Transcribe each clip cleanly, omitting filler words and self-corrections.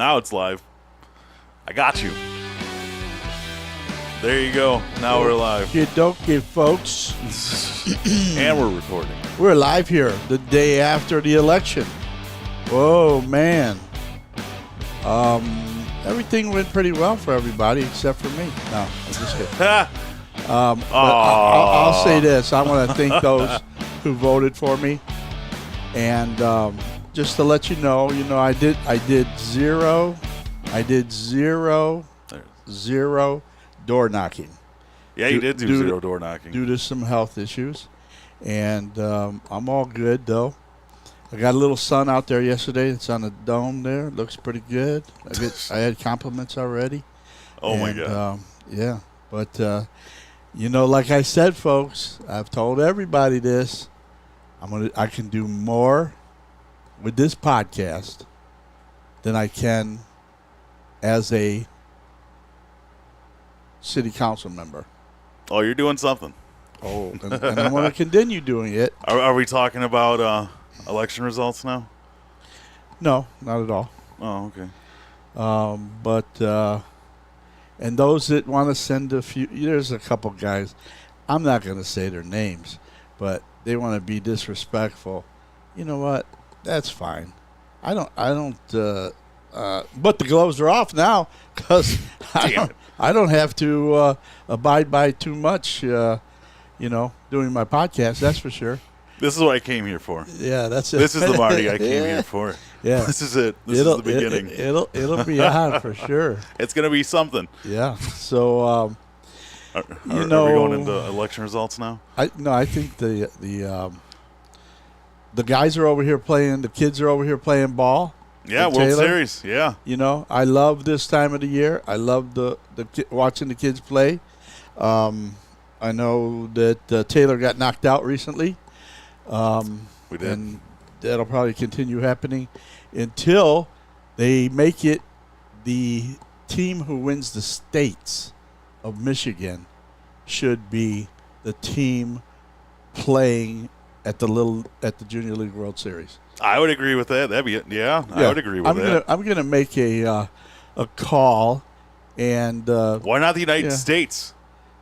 Now it's live. I got you. There you go. Now we're live. You don't give, folks. And we're recording. We're live here the day after the election. Whoa, man. Everything went pretty well for everybody except for me. No, I'm just kidding. But I'll say this. I want to thank those who voted for me. And just to let you know, I did zero door knocking. Yeah, you did do zero door knocking. Due to some health issues. And I'm all good, though. I got a little sun out there yesterday. It's on the dome there. It looks pretty good. I had compliments already. Oh, my God. Yeah. But, like I said, folks, I've told everybody this. I can do more with this podcast than I can as a city council member. Oh, you're doing something. Oh, and I'm going to continue doing it. Are we talking about election results now? No, not at all. Oh, okay. And those that want to send a few, there's a couple guys, I'm not going to say their names, but they want to be disrespectful. You know what? That's fine. I don't. But the gloves are off now because I don't have to abide by too much. Doing my podcast. That's for sure. This is what I came here for. Yeah, that's it. This is the Marty I came here for. Yeah, this is it. This is the beginning. It'll be on for sure. It's gonna be something. Yeah. So. Are we going into election results now? I think the guys are over here playing. The kids are over here playing ball. Yeah, World Taylor. Series. Yeah. I love this time of the year. I love watching the kids play. I know that Taylor got knocked out recently. We did. And that'll probably continue happening until they make it the team who wins the states of Michigan should be the team playing at the Junior League World Series. I would agree with that. I would agree with that. I'm gonna make a call and why not the United States?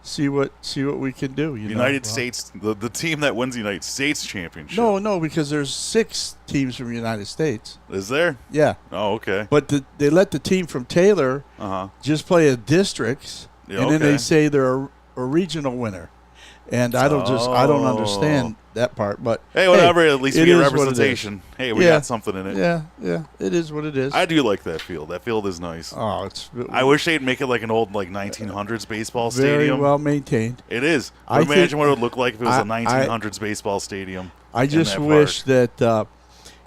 See what we can do. United States, the team that wins the United States championship. No, because there's 6 teams from the United States. Is there? Yeah. Oh, okay. But they let the team from Taylor just play a districts, and then they say they're a regional winner. And I don't understand that part. But hey, whatever. At least we get representation. Hey, we got something in it. Yeah. It is what it is. I do like that field. That field is nice. Oh, I wish they'd make it like an old 1900s baseball stadium. Very well maintained. It is. Imagine what it would look like if it was a 1900s baseball stadium. I just wish that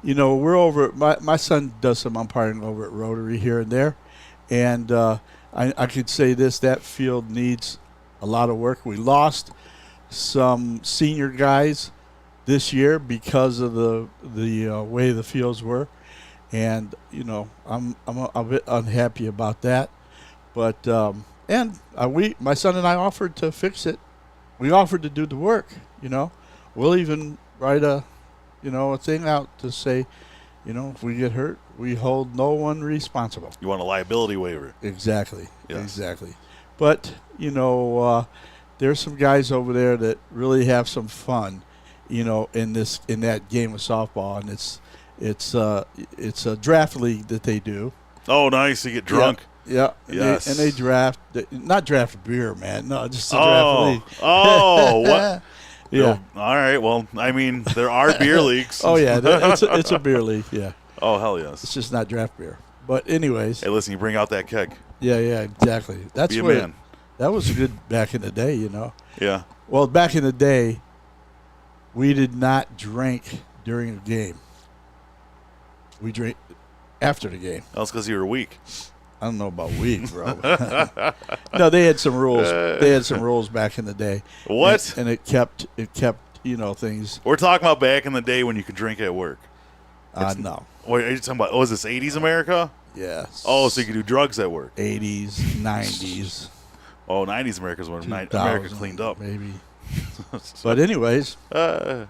we're over. My son does some umpiring over at Rotary here and there, and I could say that field needs a lot of work. We lost some senior guys this year because of the way the fields were, and I'm a bit unhappy about that. But my son and I offered to fix it. We offered to do the work. We'll even write a thing out to say, if we get hurt, we hold no one responsible. You want a liability waiver? Exactly. Yes. Exactly. But there's some guys over there that really have some fun, in that game of softball, and it's a draft league that they do. Oh, nice! You get drunk. Yeah. Yes. And they not draft beer, man. No, just a draft league. Oh, what? Yeah. All right. Well, I mean, there are beer leagues. Oh yeah, it's a beer league. Yeah. Oh hell yes. It's just not draft beer. But anyways. Hey, listen, you bring out that keg. Yeah, exactly. That's be a man. That was good back in the day, Yeah. Well, back in the day, we did not drink during a game. We drank after the game. That's because you were weak. I don't know about weak, bro. No, they had some rules. They had some rules back in the day. What? And it kept things. We're talking about back in the day when you could drink at work. No. What are you talking about? Oh, is this 80s America? Yes. Oh, so you could do drugs at work. 80s, 90s. Oh, 90s America's when America cleaned up. Maybe. But anyways, we're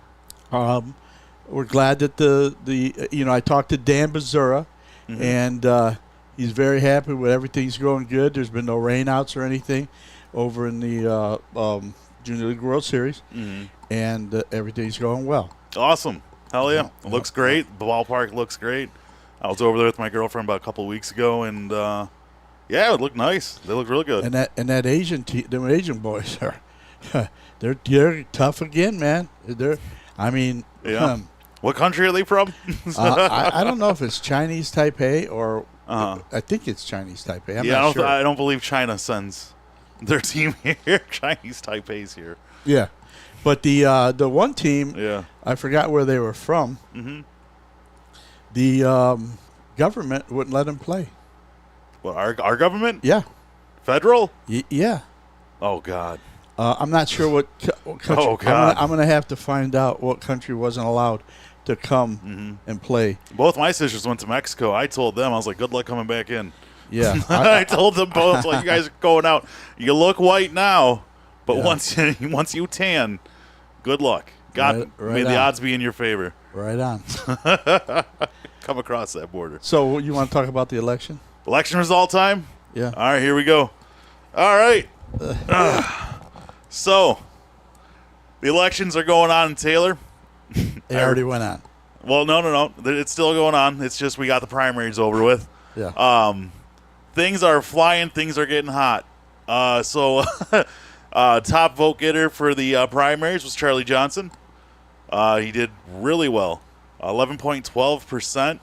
glad that the I talked to Dan Bazura, and He's very happy with everything's going good. There's been no rainouts or anything over in the Junior League World Series, and everything's going well. Awesome. Hell yeah. It looks great. The ballpark looks great. I was over there with my girlfriend about a couple of weeks ago, and yeah, it looked nice. They look really good. And that Asian them Asian boys are they're tough again, man. Yeah. What country are they from? I don't know if it's Chinese Taipei or I think it's Chinese Taipei. I'm not sure. I don't believe China sends their team here. Chinese Taipei's here. Yeah, but the one team, I forgot where they were from. The government wouldn't let them play. Well, our government? Yeah. Federal? Yeah. Oh, God. I'm not sure what country. Oh, God. I'm going to have to find out what country wasn't allowed to come and play. Both my sisters went to Mexico. I told them, I was like, good luck coming back in. Yeah. I told them both, like, you guys are going out. You look white now, but once you tan, good luck. God, may the odds be in your favor. Right on. Come across that border. So you want to talk about the election? Election result time? Yeah. All right, here we go. All right. So, the elections are going on in Taylor. They already went on. Well, no. It's still going on. It's just we got the primaries over with. Yeah. Things are flying. Things are getting hot. So, top vote getter for the primaries was Charlie Johnson. He did really well, 11.12%.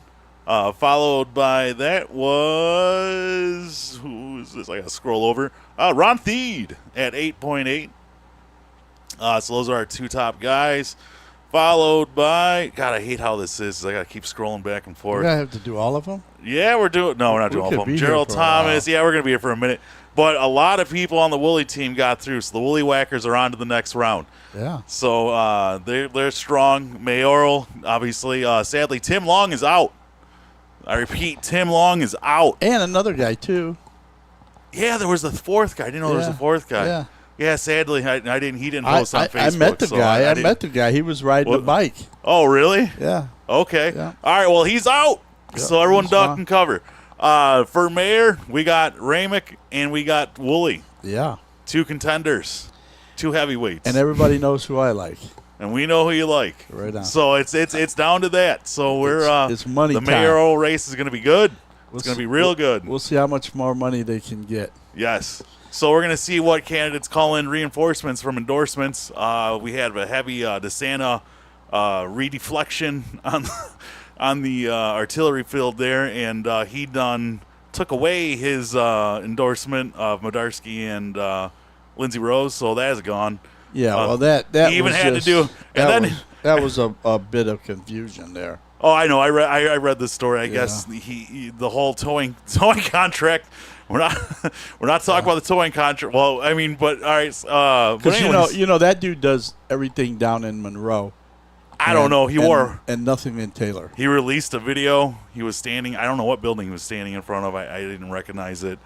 Followed by that was, who is this? I got to scroll over. Ron Thede at 8.8. So those are our two top guys. Followed by, God, I hate how this is. I got to keep scrolling back and forth. We're going to have to do all of them? Yeah, we're not doing all of them. Gerald Thomas. Yeah, we're going to be here for a minute. But a lot of people on the Woolly team got through, so the Woolly Whackers are on to the next round. Yeah. So they're strong. Mayoral, obviously. Sadly, Tim Long is out. I repeat, Tim Long is out. And another guy, too. Yeah, there was a fourth guy. I didn't know there was a fourth guy. Yeah, sadly, he didn't post on Facebook. I met the guy. I met the guy. He was riding a bike. Oh, really? Yeah. Okay. Yeah. All right, well, he's out. Yep, so everyone duck and cover. For mayor, we got Ramick and we got Wooly. Yeah. Two contenders. Two heavyweights. And everybody knows who I like. And we know who you like. Right on. So it's down to that. So it's money the time. mayoral race is going to be good. It's going to be real good. We'll see how much more money they can get. Yes. So we're going to see what candidates call in reinforcements from endorsements. We had a heavy DeSanta redeflection on the artillery field there, and he took away his endorsement of Modarsky and Lindsey Rose, so that is gone. Yeah, well, that he even was had just, to do, and that was a bit of confusion there. Oh, I know. I read this story. I guess he the whole towing contract. We're not talking about the towing contract. Well, I mean, but all right. Because you know that dude does everything down in Monroe. I don't know. He wore and nothing in Taylor. He released a video. He was standing. I don't know what building he was standing in front of. I didn't recognize it.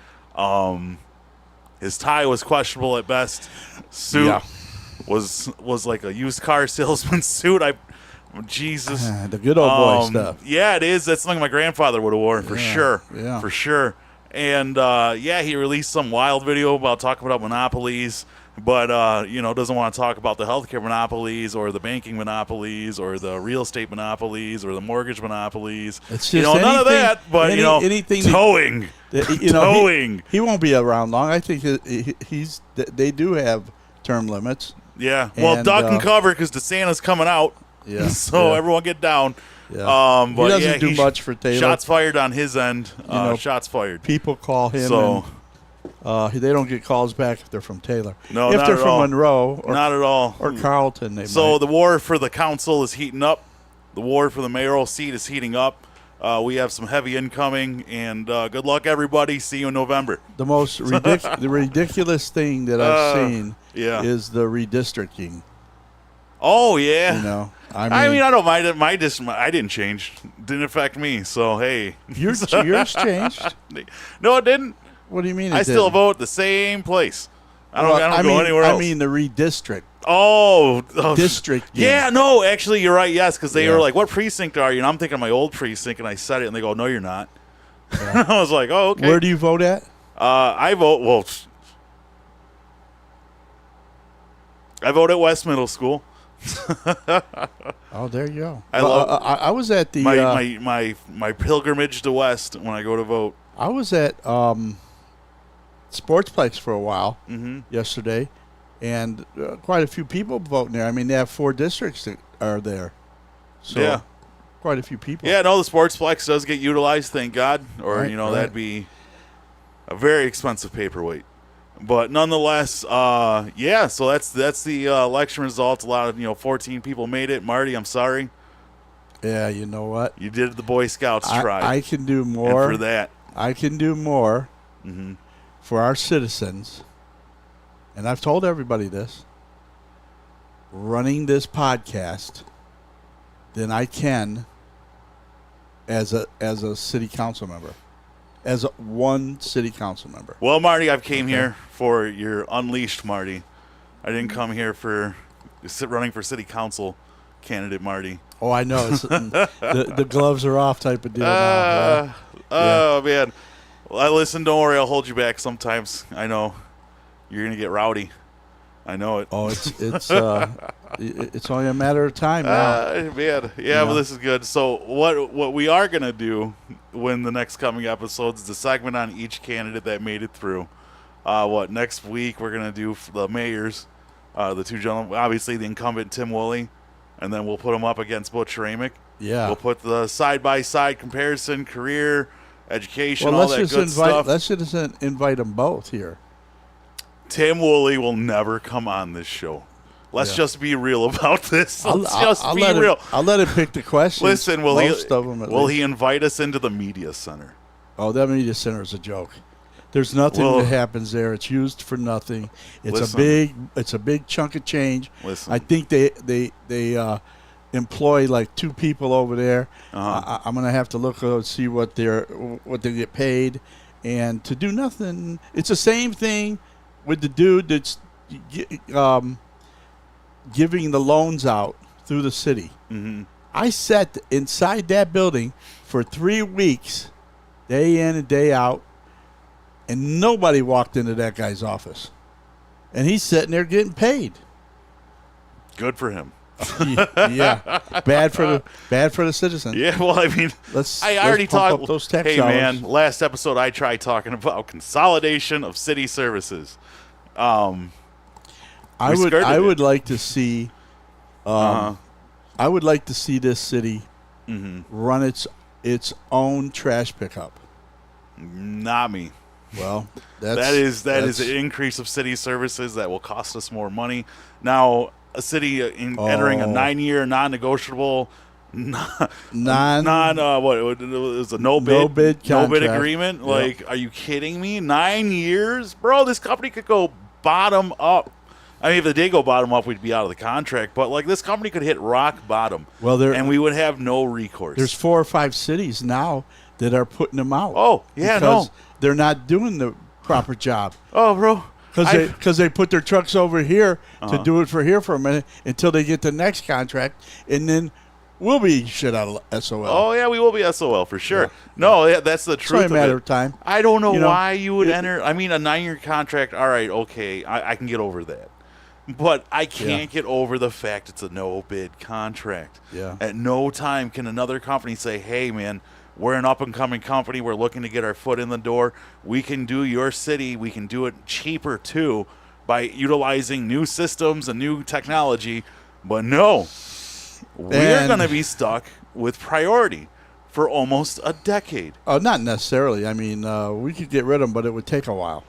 His tie was questionable at best. Suit was like a used car salesman's suit. Jesus. The good old boy stuff. Yeah, it is. That's something my grandfather would have worn for sure. Yeah. For sure. And, he released some wild video about talking about monopolies, but, doesn't want to talk about the healthcare monopolies or the banking monopolies or the real estate monopolies or the mortgage monopolies. It's just none of that, but, anything towing. Towing. He won't be around long. I think they do have term limits. Yeah. Well, duck and cover because DeSantis coming out. Yeah. So everyone get down. Yeah. But he doesn't do much for Taylor. Shots fired on his end. Shots fired. People call him. So they don't get calls back if they're from Taylor. No, if not they're at from all. Monroe, not at all, or Carlton, they So might. the war for the council is heating up. The war for the mayoral seat is heating up. We have some heavy incoming, and good luck, everybody. See you in November. The most the ridiculous thing that I've seen is the redistricting. Oh yeah. I mean I don't mind it. I didn't change. Didn't affect me. So hey, yours changed. No, it didn't. What do you mean? I still vote the same place. I don't go anywhere else. I mean the redistrict. District. Yeah, no, actually, you're right. Yes, because they were like, "What precinct are you?" And I'm thinking of my old precinct, and I said it, and they go, "No, you're not." I was like, oh, okay. Where do you vote at? I vote at West Middle School. Oh, there you go. I was at the my pilgrimage to West when I go to vote. I was at Sportsplex for a while Mm-hmm. yesterday, and quite a few people voting there. I mean, they have 4 districts that are there, so Yeah. quite a few people. Yeah, no, the Sportsplex does get utilized, thank God. Or Right, right. that'd be a very expensive paperweight. But nonetheless, yeah. So that's the election results. A lot of 14 people made it. Marty, I'm sorry, Yeah, you know what? you did the Boy Scouts tribe. I can do and more. for that. I can do more Mm-hmm. for our citizens, and I've told everybody this, running this podcast than I can as a city council member, as one city council member. Well, Marty, I've came Okay. here for your Unleashed, Marty. I didn't come here for running for city council candidate, Marty. Oh, I know. It's, the gloves are off type of deal. Now. Oh, man. Well, listen, don't worry. I'll hold you back sometimes. I know. You're going to get rowdy. I know it. Oh, it's only a matter of time now. Man. Yeah, but this is good. So what we are going to do when the next coming episodes is a segment on each candidate that made it through. Next week we're going to do the mayors, the 2 gentlemen, obviously the incumbent Tim Woolley, and then we'll put him up against Butch Ramick. Yeah. We'll put the side-by-side comparison, career, education, Well, all that good stuff. let's just invite them both here. Tim Woolley will never come on this show. Let's Yeah. just be real about this. Let's just be let real. I'll let him pick the questions. Listen, will most of them. will he invite us into the media center? Oh, that media center is a joke. There's nothing Well- that happens there. It's used for nothing. It's Listen. a big chunk of change. Listen. I think they employ like 2 people over there. Uh-huh. I'm gonna have to look and see what they get paid, and to do nothing. It's the same thing with the dude that's giving the loans out through the city. Mm-hmm. I sat inside that building for 3 weeks, day in and day out, and nobody walked into that guy's office. And he's sitting there getting paid. Good for him. Yeah, bad for the citizen. Yeah, well, I mean, Let's already pump talked. up those tax Hey, dollars. man, last episode I tried talking about consolidation of city services. I we skirted it. would like to see, Uh-huh. I would like to see this city Mm-hmm. run its own trash pickup. Not me. Well, That is that's an increase of city services that will cost us more money. Now, a city entering a Oh. 9-year non-negotiable, non what it was a no bid contract. agreement. Yep. Like, are you kidding me? 9 years, bro. This company could go bottom up. I mean, if it did go bottom up, we'd be out of the contract. But like, this company could hit rock bottom, Well, and we would have no recourse. There's 4 or 5 cities now that are putting them out. Oh, yeah, because no. they're not doing the proper job. Oh, bro. Because they put their trucks over here Uh-huh. to do it for here for a minute until they get the next contract, and then we'll be shit out of SOL. Oh, yeah, we will be SOL for sure. Yeah. No, yeah, that's the it's truth only a matter of of time. I don't know, You know, why you would it- enter. I mean, a 9-year contract, all right, okay, I can get over that. But I can't get over the fact it's a no-bid contract. Yeah. At no time can another company say, hey, man, we're an up-and-coming company. We're looking to get our foot in the door. We can do your city. We can do it cheaper, too, by utilizing new systems and new technology. But no, we're And- going to be stuck with priority for almost a decade. Oh, not necessarily. I mean, we could get rid of them, but it would take a while.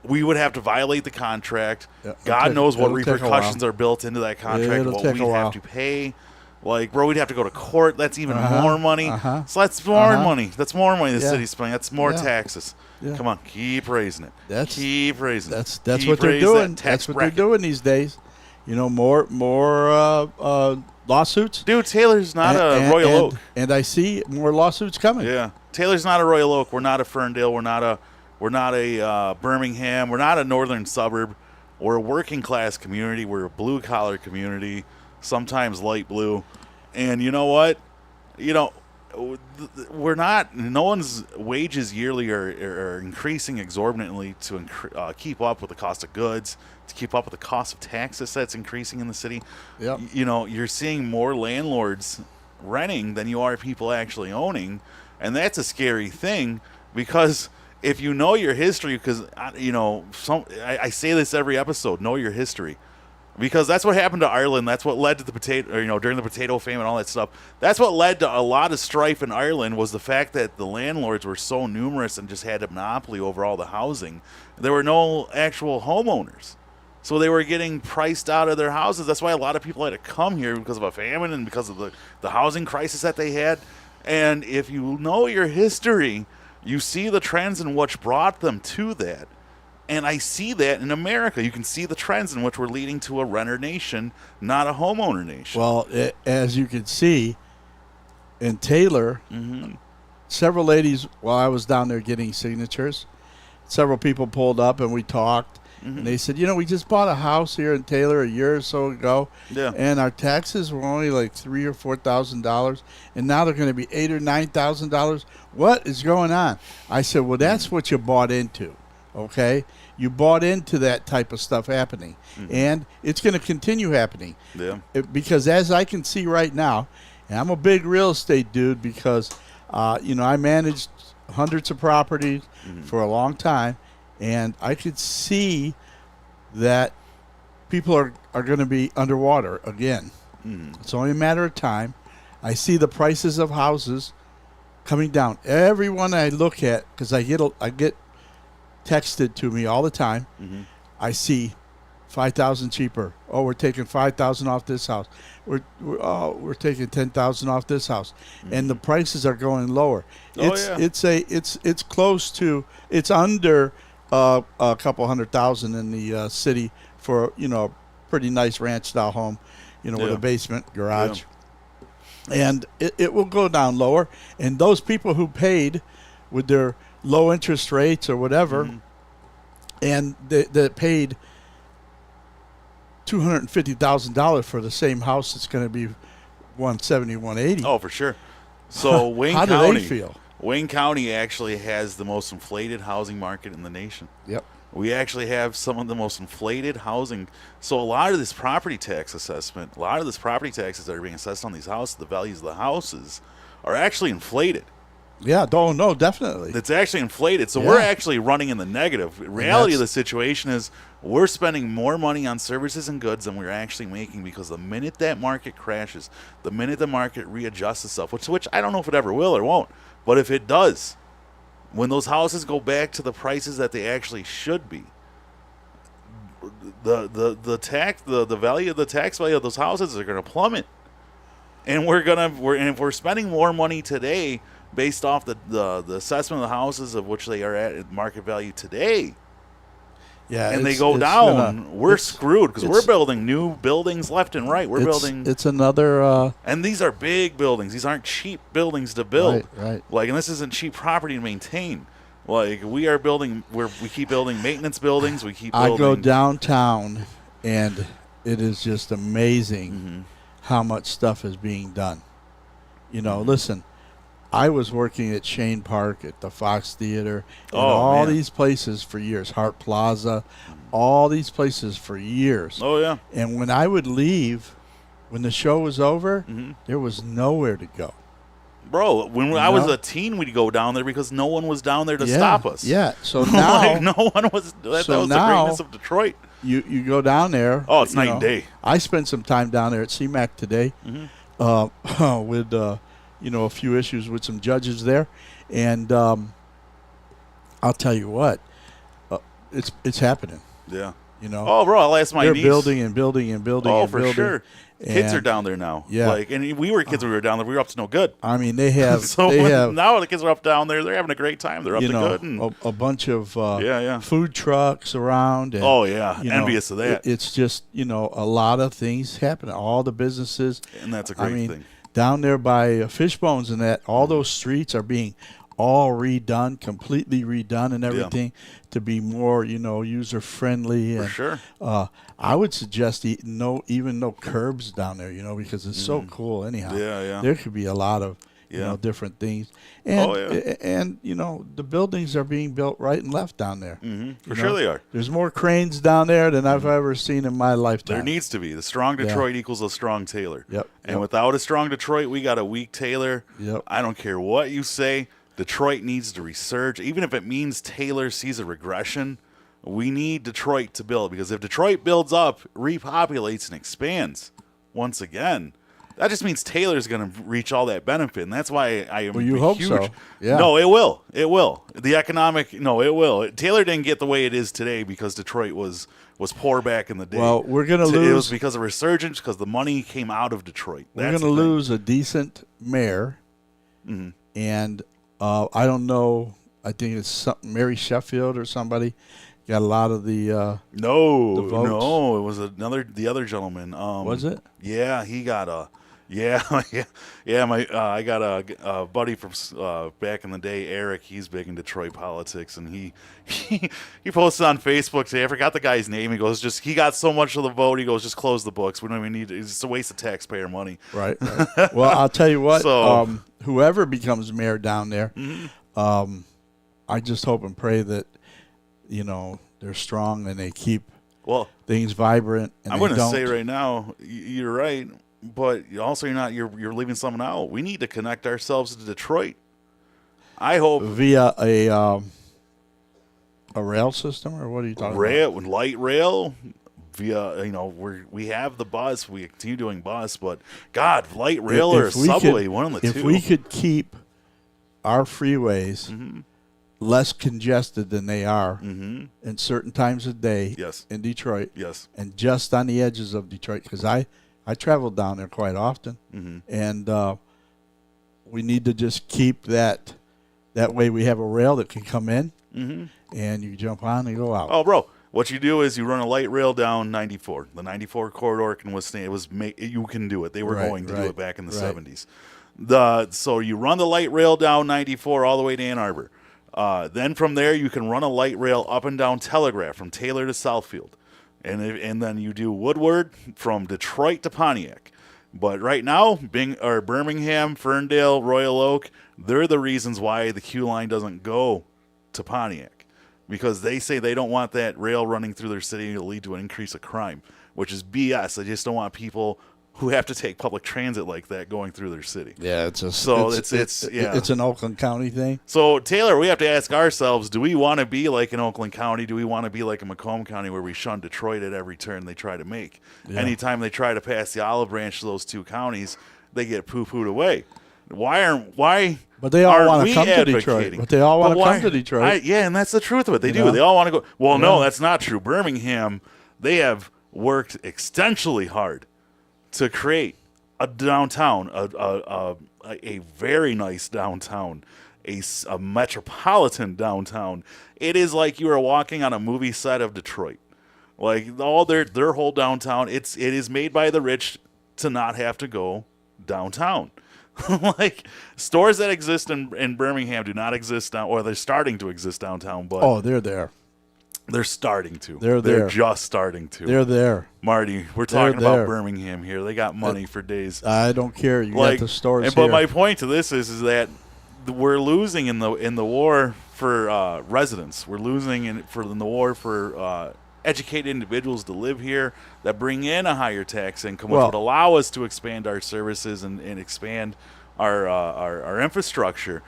We would have to violate the contract. Yeah, it'll God take- knows what it'll take a repercussions while. are built into that contract, It'll what take we'd a have while. to pay. Like, bro, we'd have to go to court. That's even Uh-huh, more money. uh-huh, So that's more uh-huh. money. That's more money the Yeah. city's spending. That's more Yeah. taxes. Yeah. Come on, keep raising it. That's- keep raising it. That's Keep what they're raising doing. that tax That's what bracket. they're doing these days. You know, more lawsuits. Dude, Taylor's not a Royal Oak. And I see more lawsuits coming. Yeah, Taylor's not a Royal Oak. We're not a Ferndale. We're not a Birmingham. We're not a northern suburb. We're a working class community. We're a blue collar community, sometimes light blue. And you know what? we're not. No one's wages yearly are increasing exorbitantly to keep up with the cost of goods, to keep up with the cost of taxes that's increasing in the city. Yep. You know, you're seeing more landlords renting than you are people actually owning, and that's a scary thing because if you know your history, because you know, I say this every episode: know your history. Because that's what happened to Ireland. That's what led to the potato, or, you know, during the potato famine and all that stuff. That's what led to a lot of strife in Ireland was the fact that the landlords were so numerous and just had a monopoly over all the housing. There were no actual homeowners. So they were getting priced out of their houses. That's why a lot of people had to come here because of a famine and because of the housing crisis that they had. And if you know your history, you see the trends in which brought them to that. And I see that in America. You can see the trends in which we're leading to a renter nation, not a homeowner nation. Well, as you can see, in Taylor, several ladies, while I was down there getting signatures, several people pulled up and we talked. And they said, you know, we just bought a house here in Taylor a year or so ago, and our taxes were only like $3,000 or $4,000, and now they're going to be $8,000 or $9,000. What is going on? I said, well, that's what you bought into. Okay, you bought into that type of stuff happening, and it's going to continue happening. Yeah. Because as I can see right now, and I'm a big real estate dude because, you know, I managed hundreds of properties for a long time, and I could see that people are going to be underwater again. It's only a matter of time. I see the prices of houses coming down. Every one I look at, because I get texted to me all the time. I see 5,000 cheaper. Oh, we're taking 5,000 off this house. We're taking 10,000 off this house, and the prices are going lower. It's close to, it's under a couple $100,000 in the city for, you know, a pretty nice ranch style home, you know, with a basement, garage, and it will go down lower. And those people who paid with their low interest rates or whatever, and they paid $250,000 for the same house that's going to be 170, 180. Oh, for sure. So Wayne How County, do they feel? Wayne County actually has the most inflated housing market in the nation. Yep. We actually have some of the most inflated housing. So a lot of this property tax assessment, a lot of this property taxes that are being assessed on these houses, the values of the houses, are actually inflated. Yeah, no, definitely. It's actually inflated. So we're actually running in the negative. The reality of the situation is we're spending more money on services and goods than we're actually making, because the minute that market crashes, the minute the market readjusts itself, which I don't know if it ever will or won't, but if it does, when those houses go back to the prices that they actually should be, the value of the tax value of those houses are going to plummet. And if we're spending more money today based off the assessment of the houses of which they are at market value today, and they go down, we're screwed, because we're building new buildings left and right. It's another. And these are big buildings. These aren't cheap buildings to build. Right. Like, and this isn't cheap property to maintain. Like, we are building, we keep building maintenance buildings. We keep building. I go downtown, and it is just amazing how much stuff is being done. You know, listen, I was working at Shane Park, at the Fox Theater, and all these places for years, Hart Plaza, all these places for years. Oh, yeah. And when I would leave, when the show was over, there was nowhere to go. Bro, when I was a teen, we'd go down there because no one was down there to stop us. Yeah, so now... like, no one was... That was the greatness of Detroit. You go down there... Oh, it's night and day. I spent some time down there at CMAC today with... you know, a few issues with some judges there, and I'll tell you what, it's happening. Yeah. You know. Oh, bro, I'll ask my niece. They're building and building and building. Oh, and for building. sure. Kids are down there now. Yeah. Like, and we were kids when we were down there. We were up to no good. I mean, they have. Now the kids are up down there. They're having a great time. They're up to good. And a bunch of food trucks around. And, envious of that. It's just, you know, a lot of things happening. All the businesses. And that's a great thing. Down there by Fishbones and that, all those streets are being all redone, completely redone and everything to be more, you know, user-friendly. For sure. I would suggest even no curbs down there, you know, because it's so cool anyhow. Yeah. There could be a lot of, you Yeah. know, different things. And Oh, yeah. and you know, the buildings are being built right and left down there. For You sure know, they are. There's more cranes down there than I've ever seen in my lifetime. There needs to be. The strong Detroit equals a strong Taylor. Yep, And yep. without a strong Detroit, we got a weak Taylor. Yep. I don't care what you say. Detroit needs to resurge. Even if it means Taylor sees a regression, we need Detroit to build. Because if Detroit builds up, repopulates, and expands once again, that just means Taylor's going to reach all that benefit. And that's why I am Well, you hope huge. so. Yeah. No, it will. It will. The economic, no, it will. Taylor didn't get the way it is today because Detroit was poor back in the day. Well, we're gonna It was lose. because of resurgence, because the money came out of Detroit. We're That's going to the thing. lose a decent mayor, Mm-hmm. and I don't know. I think it's Mary Sheffield or somebody got a lot of the. No, the votes. no, it was the other gentleman. Was it? Yeah, he got a. Yeah, yeah. I got a buddy from back in the day, Eric. He's big in Detroit politics, and he posted on Facebook today. I forgot the guy's name. He goes, he got so much of the vote. He goes, just close the books. We don't even need it. It's just a waste of taxpayer money. Right. Well, I'll tell you what. So- Whoever becomes mayor down there, Mm-hmm. I just hope and pray that you know they're strong and they keep Well, things vibrant. And I'm they going to don't- say right now, you're right, but also you're leaving someone out. We need to connect ourselves to Detroit. I hope via a rail system, or what are you talking about? light rail via we have the bus. We continue doing bus, but God, light rail or If we subway, could- one of the If two. we could keep our freeways Mm-hmm. less congested than they are Mm-hmm. in certain times of day Yes. in Detroit, Yes. and just on the edges of Detroit, because I travel down there quite often, Mm-hmm. and we need to just keep that. That way, we have a rail that can come in, Mm-hmm. and you jump on and go out. Oh, bro. What you do is you run a light rail down 94. The 94 corridor can withstand. You can do it. They were Right, going to do right, it back in the right. 70s. So you run the light rail down 94 all the way to Ann Arbor. Then from there you can run a light rail up and down Telegraph from Taylor to Southfield, and then you do Woodward from Detroit to Pontiac. But right now, Birmingham, Ferndale, Royal Oak, they're the reasons why the Q line doesn't go to Pontiac, because they say they don't want that rail running through their city to lead to an increase of crime, which is BS. They just don't want people who have to take public transit like that going through their city. Yeah, it's it's an Oakland County thing. So, Taylor, we have to ask ourselves, do we want to be like in Oakland County? Do we want to be like in Macomb County, where we shun Detroit at every turn they try to make? Yeah. Anytime they try to pass the olive branch to those two counties, they get poo-pooed away. Why But they all aren't want to we come to Detroit. advocating? But they all want to why- come to Detroit. Yeah, and that's the truth of it. They You do. know? They all want to go. Well, no, Yeah. that's not true. Birmingham, they have worked extensionally hard to create a downtown, a very nice downtown, a metropolitan downtown. It is like you are walking on a movie set of Detroit. Like all their whole downtown, it is made by the rich to not have to go downtown. Like stores that exist in Birmingham do not exist down, or they're starting to exist downtown, but Oh, they're there. they're starting to. They're there. just starting to. They're there. Marty, we're talking there. about Birmingham here. They got money for days. I don't care. You got the stores but here. my point to this is that we're losing in the war for residents. We're losing in the war for educated individuals to live here that bring in a higher tax income, which Well- would allow us to expand our services and expand our infrastructure.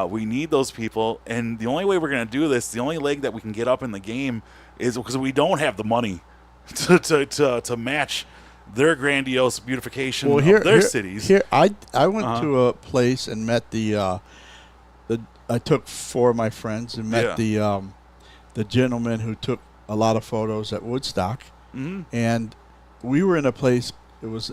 We need those people, and the only way we're going to do this, the only leg that we can get up in the game, is because we don't have the money to match their grandiose beautification of their cities. Here, I went to a place and met I took 4 of my friends and met the gentleman who took a lot of photos at Woodstock, and we were in a place. It was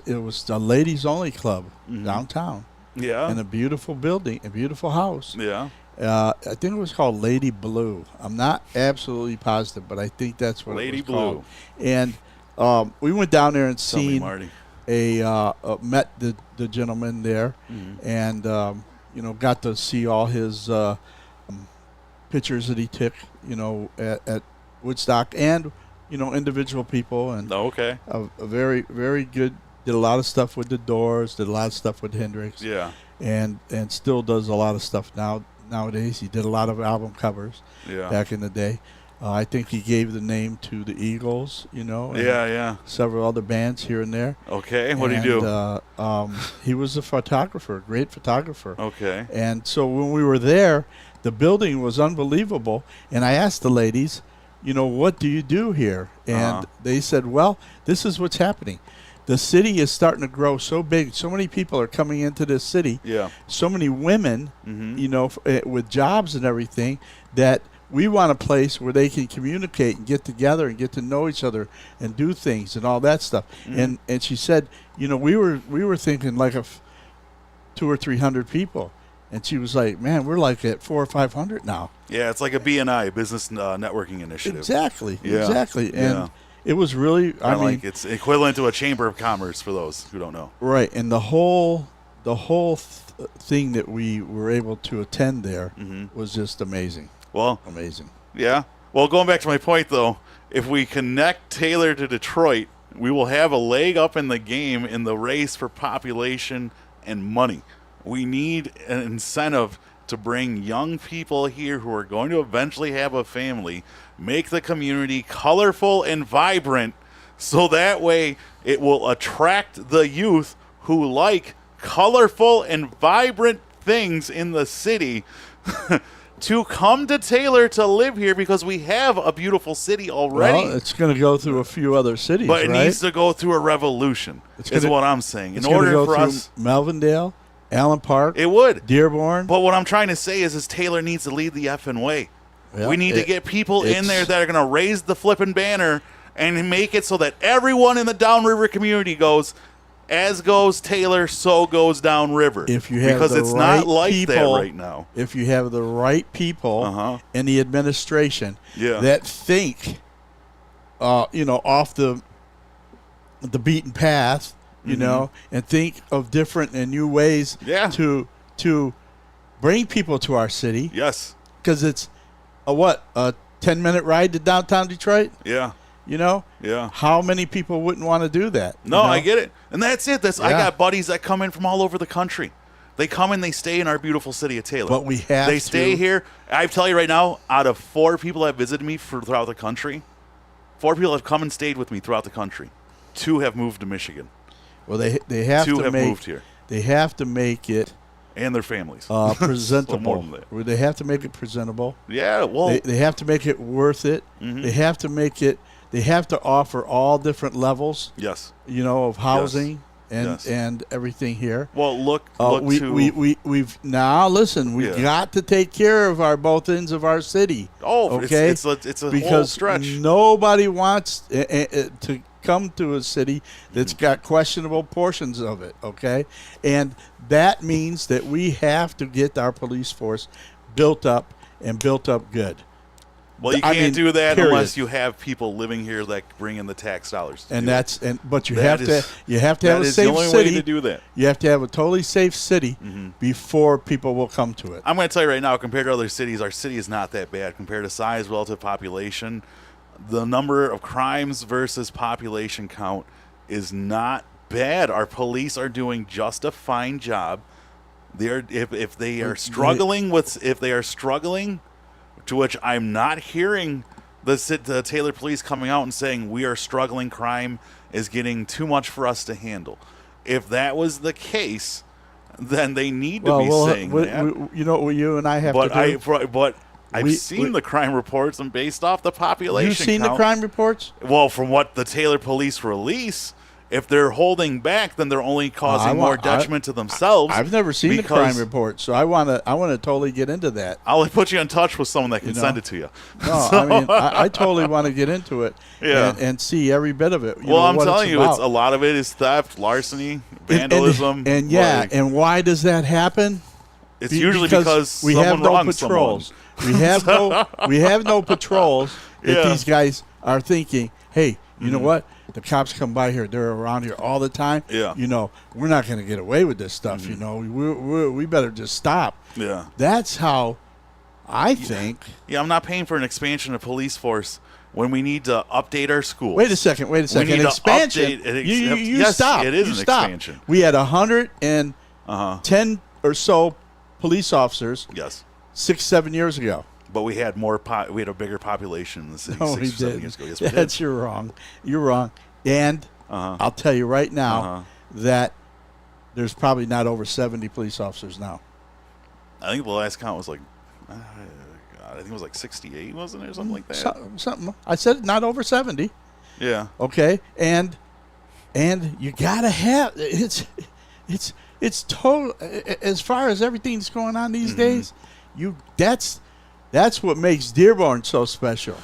a ladies only club downtown, Yeah. in a beautiful building, a beautiful house. Yeah. I think it was called Lady Blue. I'm not absolutely positive, but I think that's what Lady it was called. Blue. And we went down there and Tell me, seen Marty. met the gentleman there, and got to see all his pictures that he took, at Woodstock, and individual people, and Oh, okay. a very, very good. Did a lot of stuff with the Doors. Did a lot of stuff with Hendrix. Yeah. and still does a lot of stuff nowadays. He did a lot of album covers Yeah. back in the day. I think he gave the name to the Eagles, and Yeah. several other bands here and there. Okay. What do you do? He was a photographer, great photographer. Okay. And so when we were there, the building was unbelievable. And I asked the ladies, what do you do here? And they said, well, this is what's happening. The city is starting to grow so big. So many people are coming into this city. Yeah. So many women, Mm-hmm. with jobs and everything, that we want a place where they can communicate and get together and get to know each other and do things and all that stuff. Mhm. And she said, we were thinking like 200 or 300 people. And she was like, man, we're like at 400 or 500 now. Yeah, it's like a BNI, business networking initiative. Exactly. Yeah. Exactly. And Yeah. it was really, I mean, like it's equivalent to a chamber of commerce for those who don't know. right. And the whole thing that we were able to attend there Mm-hmm. was just amazing. Well, Amazing. yeah. Well, going back to my point, though, if we connect Taylor to Detroit, we will have a leg up in the game in the race for population and money. We need an incentive to bring young people here who are going to eventually have a family, make the community colorful and vibrant, so that way it will attract the youth who like colorful and vibrant things in the city to come to Taylor to live here, because we have a beautiful city already. Well, it's going to go through a few other cities, but it right? needs to go through a revolution, It's is gonna- what I'm saying. It's In gonna order go for through us, Melvindale, Allen Park, it would. Dearborn. But what I'm trying to say is Taylor needs to lead the effing way. Yeah, We need to get people in it's- there that are going to raise the flipping banner and make it so that everyone in the downriver community goes, as goes Taylor, so goes downriver. If you have because the it's right not like people, that right now. If you have the right people Uh-huh. in the administration Yeah. that think, off the beaten path, and think of different and new ways Mm-hmm. Yeah. to bring people to our city, Yes. because it's a 10-minute ride to downtown Detroit. Yeah. Yeah. How many people wouldn't want to do that? No, I get it. And that's it. I Yeah. got buddies that come in from all over the country. They come and they stay in our beautiful city of Taylor. But we have They stay to- here. I tell you right now, out of 4 people that have visited me throughout the country, 4 people have come and stayed with me throughout the country. 2 have moved to Michigan. Well, they have 2 to have make moved here. They have to make it And their families. presentable. more than that. Where they have to make it presentable. Yeah, well, They have to make it worth it. Mhm. They have to make it. They have to offer all different levels, yes. of housing Yes. and everything here. Well, look to Now listen. We Yeah. got to take care of both ends of our city. oh, okay? it's a whole Because stretch. nobody wants to come to a city that's got questionable portions of it, okay? And that means that we have to get our police force built up and built up good. Well, you I can't mean, do that period. unless you have people living here that bring in the tax dollars. to And do it. but you That have is- to have that a is safe the only city. way to do that. You have to have a totally safe city before people will come to it. I'm going to tell you right now, compared to other cities, our city is not that bad compared to size, relative population. The number of crimes versus population count is not bad. Our police are doing just a fine job. If they are struggling, to which I'm not hearing the Taylor police coming out and saying we are struggling, crime is getting too much for us to handle. If that was the case, then they need to be saying that. You and I have But to do. I've seen the crime reports, and based off the population You've seen count, the crime reports? well, from what the Taylor police release, if they're holding back, then they're only causing more detriment to themselves. I've never seen the because- crime report, so I want to totally get into that. I'll put you in touch with someone that can You know? send it to you. No, So- I mean, I totally want to get into it Yeah. and see every bit of it. well, I'm what telling you, it's about. a lot of it is theft, larceny, And- vandalism, and yeah, like, and why does that happen? it's usually because we someone have no wronged patrols. someone. We have no patrols that Yeah. these guys are thinking, hey, you know Mhm. what? The cops come by here. They're around here all the time. Yeah. We're not going to get away with this stuff. We better just stop. Yeah. That's how I think. Yeah, I'm not paying for an expansion of police force when we need to update our schools. Wait a second. need to Expansion. update it. You Yes, stop. it is You an stop. expansion. We had 110 Uh-huh. or so police officers Yes. 6-7 years ago. But we had more. We had a bigger population in the city No, 6 we or 7 did. years ago. Yes, we did. That's you're wrong. You're wrong. And Uh-huh. I'll tell you right now Uh-huh. that there's probably not over 70 police officers now. I think the last count was like, God, I think it was like 68, wasn't it, or something like that? Something. I said not over 70. Yeah. Okay, and you gotta have it's total. As far as everything's going on these days, that's what makes Dearborn so special.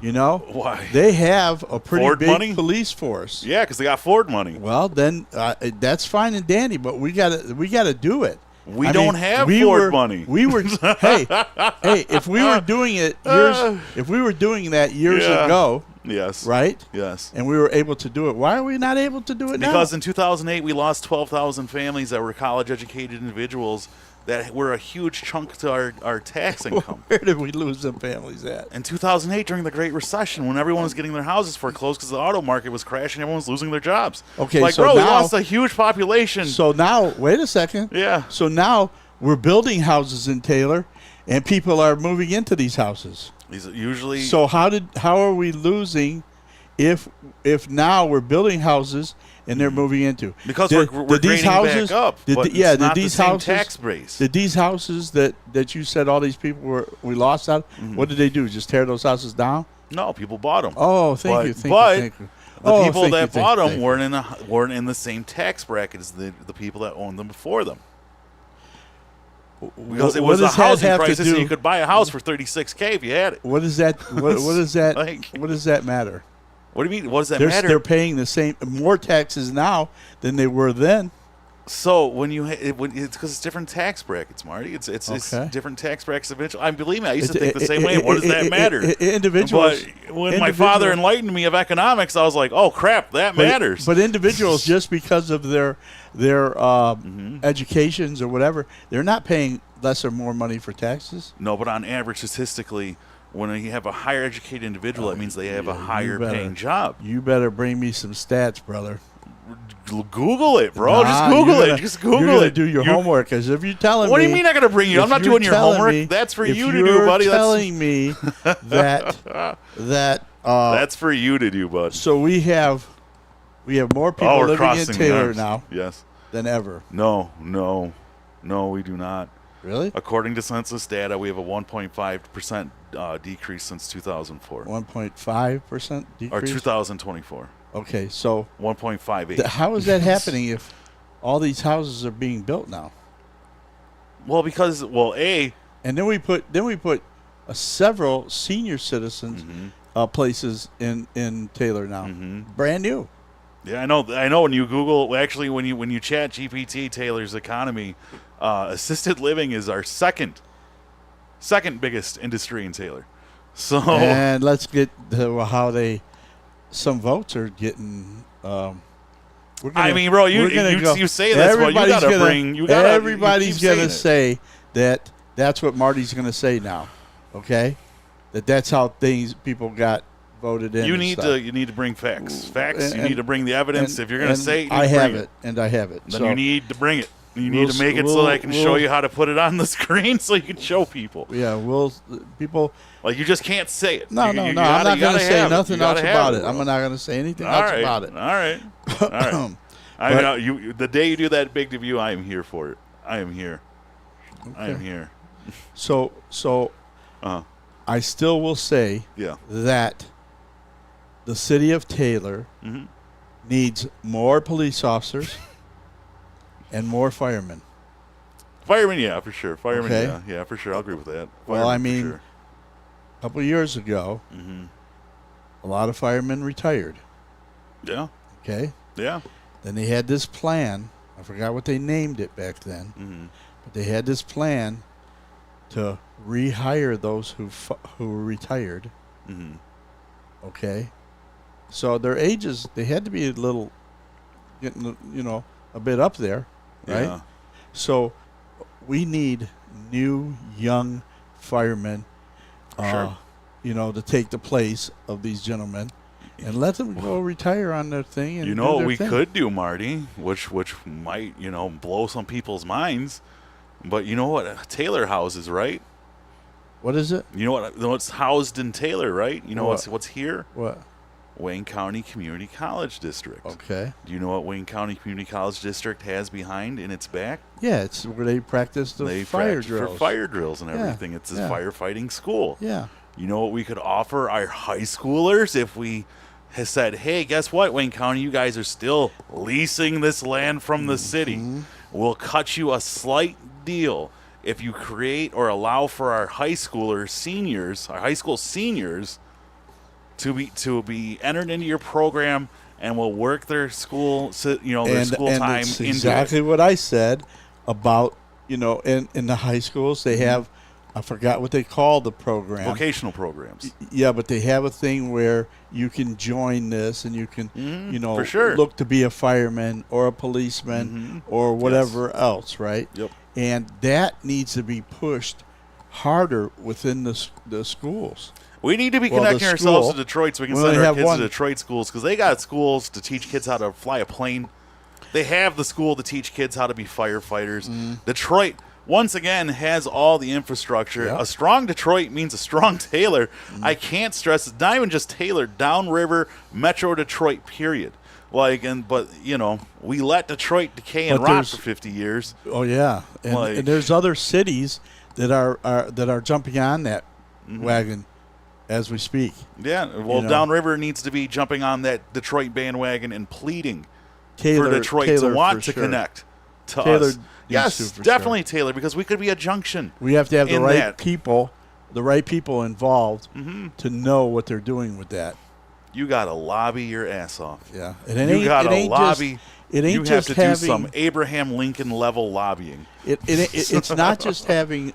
You know, Why? they have a pretty Ford big money? police force. Yeah, because they got Ford money. Well, then that's fine and dandy, but we gotta do it. We don't have Ford money. We were hey, if we were doing it if we were doing that years Yeah. ago, Yes. right? Yes. And we were able to do it. Why are we not able to do it now? Because in 2008, we lost 12,000 families that were college-educated individuals that were a huge chunk to our tax income. Where did we lose them families at? In 2008, during the Great Recession, when everyone was getting their houses foreclosed because the auto market was crashing, everyone was losing their jobs. Okay, like, so bro, we now- lost a huge population. So now, wait a second. Yeah. So now we're building houses in Taylor, and people are moving into these houses. These are usually So how are we losing if now we're building houses and they're moving into? because Did- we're did these grading houses- back up. did but the- yeah, it's did not these the same houses- tax base. Did these houses that you said all these people we lost out? What did they do? Just tear those houses down? No, people bought them. Oh, thank But- you, thank but you, thank you. The Oh, people thank that you, thank bought you, them thank you. weren't in the same tax bracket as the people that owned them before them. Because it What was a does that housing have to crisis, and do- you could buy a house for $36K if you had it. What does that? What does that? Like- what does that matter? What do you mean? What does that They're matter? paying the same more taxes now than they were then. So when it's because it's different tax brackets, Marty. It's Okay. different tax brackets. Eventually, I believe me. I used to think the same way. What does that matter? Individuals. But when my father enlightened me of economics, I was like, "Oh crap, that matters." But individuals, just because of their educations or whatever, they're not paying less or more money for taxes. No, but on average, statistically, when you have a higher educated individual, that means they have a higher paying job. You better bring me some stats, brother. Google it, bro. Just Nah, Google you're it. gonna- Just Google You're gonna it. do your homework, because if you're telling What me, do you mean I gotta bring you? I'm if not you're doing your telling homework. me- That's for if you to you're do, buddy. telling me that That's for you to do, bud. so we have more people Oh, we're living in crossing Taylor arms. now Yes. than ever. No, we do not. Really? According to census data, we have a 1.5% decrease since 2004 1.5% or decrease. 2024. Okay, so 1.58. how is that happening if all these houses are being built now? Well, because A, And then we put several senior citizens places in Taylor now, brand new. yeah, I know. When you Google, actually, when you chat GPT Taylor's economy, assisted living is our second biggest industry in Taylor. So And let's get to how some votes are getting. We're I mean, bro, you say this, but you gotta bring. You gotta. Everybody's you keep gonna saying say that. That's what Marty's gonna say now. Okay, that's how people got voted in. You and need stuff. to bring facts. Facts. You And- need to bring the evidence. If you're gonna and say it, you I need to have bring it, and I have it. then So you need to bring it. You We'll need to make it so we'll- that I can show we'll- you how to put it on the screen so you can show people. yeah, people. Like you just can't say it. No, You I'm gotta- not you going gotta to say have it. nothing You else gotta have about it. bro. I'm not going to say anything All else right. about it. All right. All right. I But- know you. The day you do that big debut, I am here for it. I am here. I am Okay. here. So Uh-huh. I still will say Yeah. that the city of Taylor Mhm. needs more police officers and more firemen. Firemen, yeah, for sure. Firemen, Okay. yeah, for sure. I'll agree with that. Well, I Firemen, mean, for sure. A couple of years ago, a lot of firemen retired. Yeah, Okay, yeah. then they had this plan. I forgot what they named it back then, but they had this plan to rehire those who were retired. Okay, so their ages, they had to be getting a bit up there, right? Yeah. So we need new young firemen, Sure. to take the place of these gentlemen and let them go retire on their thing. And You do know what their we thing. could do, Marty, which might blow some people's minds. But you know what Taylor houses, right? What is it? You know what's housed in Taylor, right? You know What? what's here? What? Wayne County Community College District. Okay. Do you know what Wayne County Community College District has behind in its back? Yeah, it's where they practice the They fire practice drills. for fire drills and Yeah, everything. It's a yeah. firefighting school. Yeah. You know what we could offer our high schoolers if we had said, hey, guess what, Wayne County, you guys are still leasing this land from the city. Mm-hmm. We'll cut you a slight deal if you create or allow for our high school seniors to be entered into your program, and will work their school, their school time it's into exactly it. what I said about, in the high schools, they Mm-hmm. have, I forgot what they call the program. Vocational programs. Yeah, but they have a thing where you can join this and you can, for sure. look to be a fireman or a policeman or whatever else, right? Yep. And that needs to be pushed harder within the schools. We need to be Well, the connecting ourselves school- to Detroit so we can we send only our have kids one. to Detroit schools, because they got schools to teach kids how to fly a plane. They have the school to teach kids how to be firefighters. Detroit, once again, has all the infrastructure. Yeah. A strong Detroit means a strong Taylor. I can't stress it's not even just Taylor, downriver, Metro Detroit, period. But we let Detroit decay and But rot there's- for 50 years. Oh yeah, and there's other cities that are jumping on that wagon as we speak. Yeah, well, You know. downriver needs to be jumping on that Detroit bandwagon and pleading Taylor, for Detroit Taylor to want for to sure. connect to Taylor us. needs Yes, to for definitely Taylor, because we could be a junction. We have to have the in right that. people, involved to know what they're doing with that. You got to lobby your ass off. Yeah, and it You ain't, got it to ain't lobby. Just, it ain't You have just to having. do some Abraham Lincoln level lobbying. It's not just having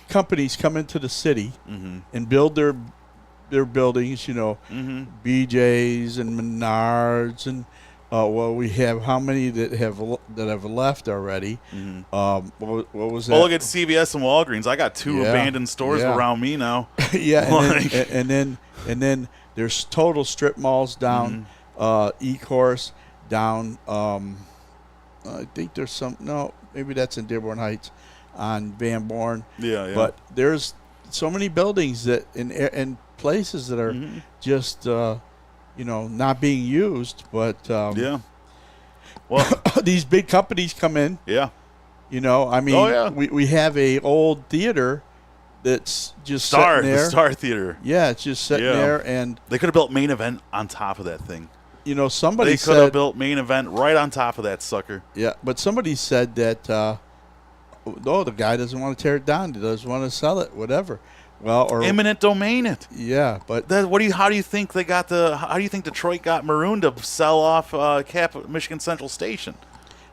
companies come into the city and build their buildings. BJ's and Menards and we have how many that have left already? What was that? Well, look at CVS and Walgreens. I got 2 Yeah, abandoned stores yeah. around me now. Yeah, Like- and then there's total strip malls down E-Course down. I think there's some. No, maybe that's in Dearborn Heights on Van Born. Yeah. But there's so many buildings that in places that are just not being used. But Yeah. Well, these big companies come in. yeah. I mean, Oh, yeah. we have a old theater that's just Star, sitting there. the Star Theater. Yeah, it's just sitting Yeah. there, and They could have built Main Event on top of that thing. somebody They could have said, built Main Event right on top of that sucker. yeah, but somebody said that, the guy doesn't want to tear it down, he doesn't want to sell it, whatever. Well, or Eminent domain it. yeah, but How do you think Detroit got Maroon to sell off Michigan Central Station?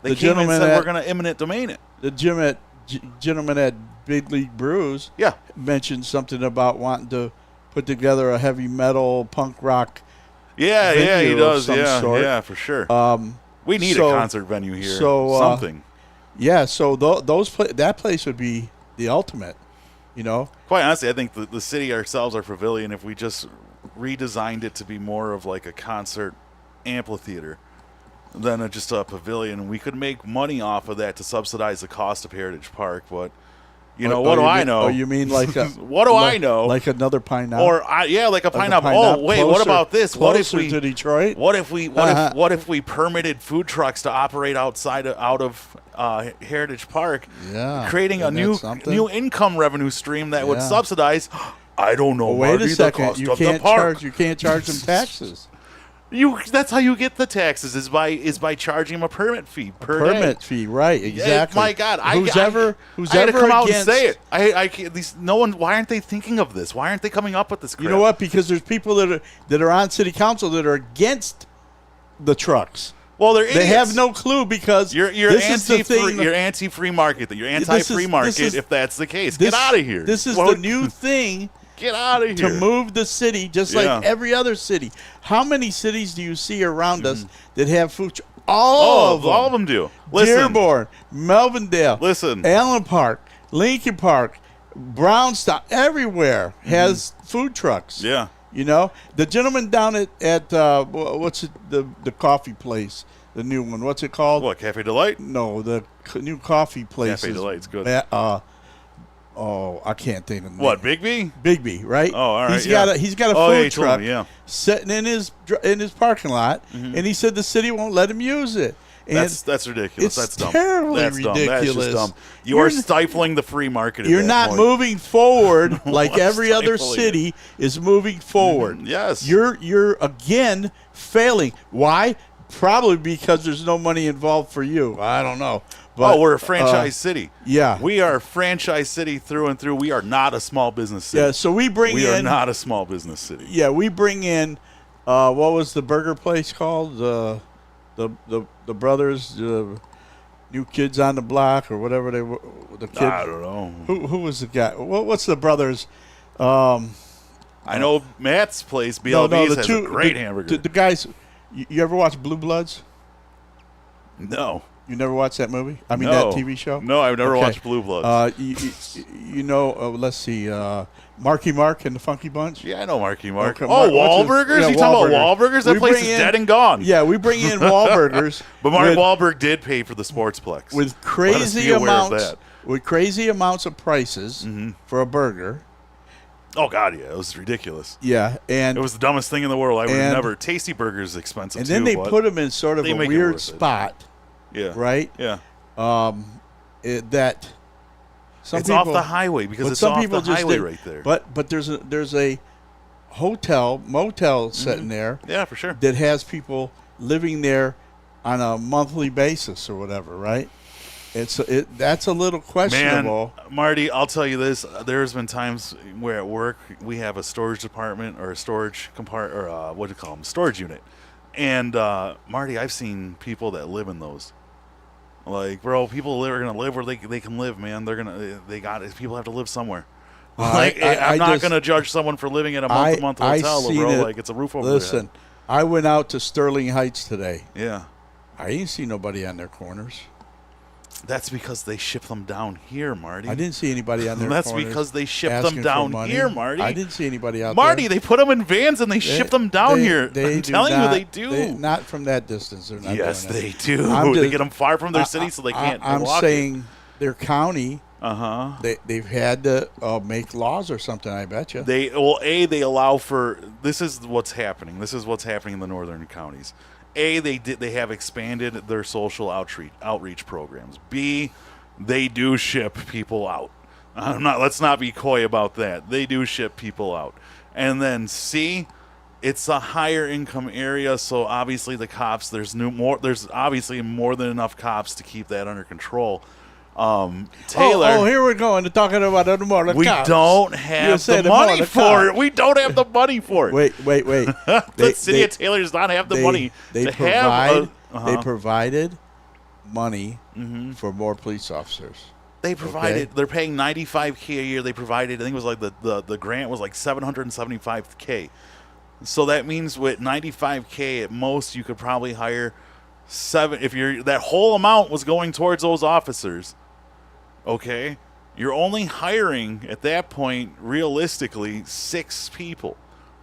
They The came and gentleman said at- we're going to eminent domain it. the gentleman at Big League Brews Yeah. mentioned something about wanting to put together a heavy metal punk rock. Yeah, he Venue of does. some Yeah, sort. yeah, for sure. we need so- a concert venue here. so, Something. Yeah, so that place would be the ultimate, Quite honestly, I think the city ourselves, our pavilion, if we just redesigned it to be more of like a concert amphitheater than just a pavilion, we could make money off of that to subsidize the cost of Heritage Park. But what do I know? Oh, you mean like a What do I know? Like another Pine Knob? Or like a Like a pineapple. Pine Knob? Oh wait, what Closer- about this? What if closer we to Detroit? What if we permitted food trucks to operate out of Heritage Park, Yeah, creating a isn't that new something? income revenue stream that would Yeah. subsidize? I don't know. Well, wait Marty, a the second. cost You of the can't park. charge them taxes. That's how you get the taxes is by charging them a permit fee per Permit day. fee, right? Exactly. My God, who's I ever had to come out against, and say it. I can't, no one. Why aren't they thinking of this? Why aren't they coming up with this? Crap? You know what? Because there's people that are on city council that are against the trucks. Well, they're They idiots. have no clue because You're this is the anti-free. thing. You're anti-free market. You're This is- anti-free this market. is- If that's the case, This- get out of here. This is Well, the new thing Get out of to here. move the city, just Yeah. like every other city. How many cities do you see around us that have food trucks? All of them. All of them do. Listen, Dearborn, Melvindale, Listen. Allen Park, Lincoln Park, Brownstown, everywhere has food trucks. Yeah. The gentleman down at what's it, the coffee place, the new one. What's it called? What, Cafe Delight? No, the new coffee place. Cafe Delight's good. I can't think of the What, name. Bigby? Bigby, right? Oh, all right. He's got a yeah, food you told truck me, yeah. sitting in his parking lot, and he said the city won't let him use it. And That's ridiculous. it's That's dumb. terribly That's dumb. That's ridiculous. just dumb. You You're are n- stifling the free market. At You're that not point. moving forward like What's every other stifling it? city is moving forward. Yes. You're again failing. Why? Probably because there's no money involved for you. I don't know. But, we're a franchise city. Yeah. We are a franchise city through and through. We are not a small business city. Yeah, so we bring we in are not a small business city. Yeah, we bring in what was the burger place called? The brothers, New Kids on the Block or whatever they were. The kid. I don't know. Who was the guy? What's the brothers? I know Matt's place, BLB's, has a great hamburger. The guys. You ever watch Blue Bloods? No. You never watched that movie? I mean No. that TV show? No, I've never Okay. watched Blue Bloods. Let's see, Marky Mark and the Funky Bunch. Yeah, I know Marky Mark. Okay, Oh, what's his- Wahlburgers? yeah, You talking about Wahlburgers. Wahlburgers? That We place bring is in- dead and gone. Yeah, we bring in Wahlburgers, But Mark with- Wahlberg did pay for the Sportsplex. with Let us crazy be aware of amounts that. with crazy amounts of prices for a burger. Oh, God, yeah. It was ridiculous. Yeah, and It was the dumbest thing in the world. I would And- have never. Tasty Burgers is expensive, and too. then they but put them in sort of they a make it weird worth it. spot, Yeah. right? Yeah. That some It's people, off the highway because but it's some off people the just highway did- right there. But there's a motel Mm-hmm. sitting there Yeah, for sure. that has people living there on a monthly basis or whatever, right? That's a little questionable. Man, Marty, I'll tell you this. There's been times where at work we have a storage department or a storage compartment or what do you call them? Storage unit. And Marty, I've seen people that live in those. Like, bro, people are gonna live where they can live, man. People have to live somewhere. Like, I'm not gonna judge someone for living at a month-to-month hotel, seen bro. it. Like, it's a roof over their Listen, head. I went out to Sterling Heights today. Yeah. I didn't see nobody on their corners. That's because they ship them down here, Marty. I didn't see anybody on their That's corners. because they ship asking them for down money. here, Marty. I didn't see anybody out Marty, there. they put them in vans and they ship them down here. I'm telling you, they do. Not from that distance. They're not Yes, doing it. they do. I'm They just- get them far from their city so they can't I'm walk saying their county. Uh-huh. They've had to make laws or something. I bet you. They allow for this is what's happening. This is what's happening in the northern counties. They have expanded their social outreach programs. B, they do ship people out. Let's not be coy about that. They do ship people out. And then C, it's a higher income area, so obviously the cops there's obviously more than enough cops to keep that under control. Taylor, Oh, here we're going to talking about the more we cops. don't You have said the more money the for it. cops. We don't have the money for it. Wait. The city of Taylor does not have the money They to provide. have. They provided money Mm-hmm. for more police officers. They provided. Okay. They're paying $95K a year. They provided. I think it was like the grant was like $775K. So that means with $95K at most, you could probably hire 7. If that whole amount was going towards those officers, okay, you're only hiring at that point realistically 6 people.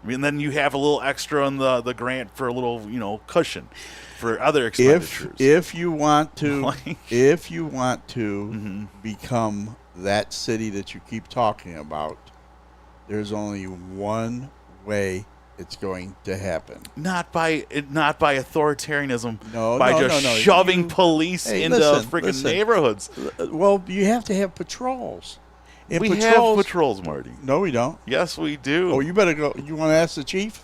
I mean, then you have a little extra in the grant for a little cushion for other expenditures. If you want to, Like- Mm-hmm. become that city that you keep talking about, there's only one way it's going to happen. Not by authoritarianism. No, by no, just no, no. shoving police Hey, into listen, freaking listen. neighborhoods. Well, you have to have patrols. And We have patrols, Marty. No, we don't. Yes, we do. Oh, you better go. You want to ask the chief?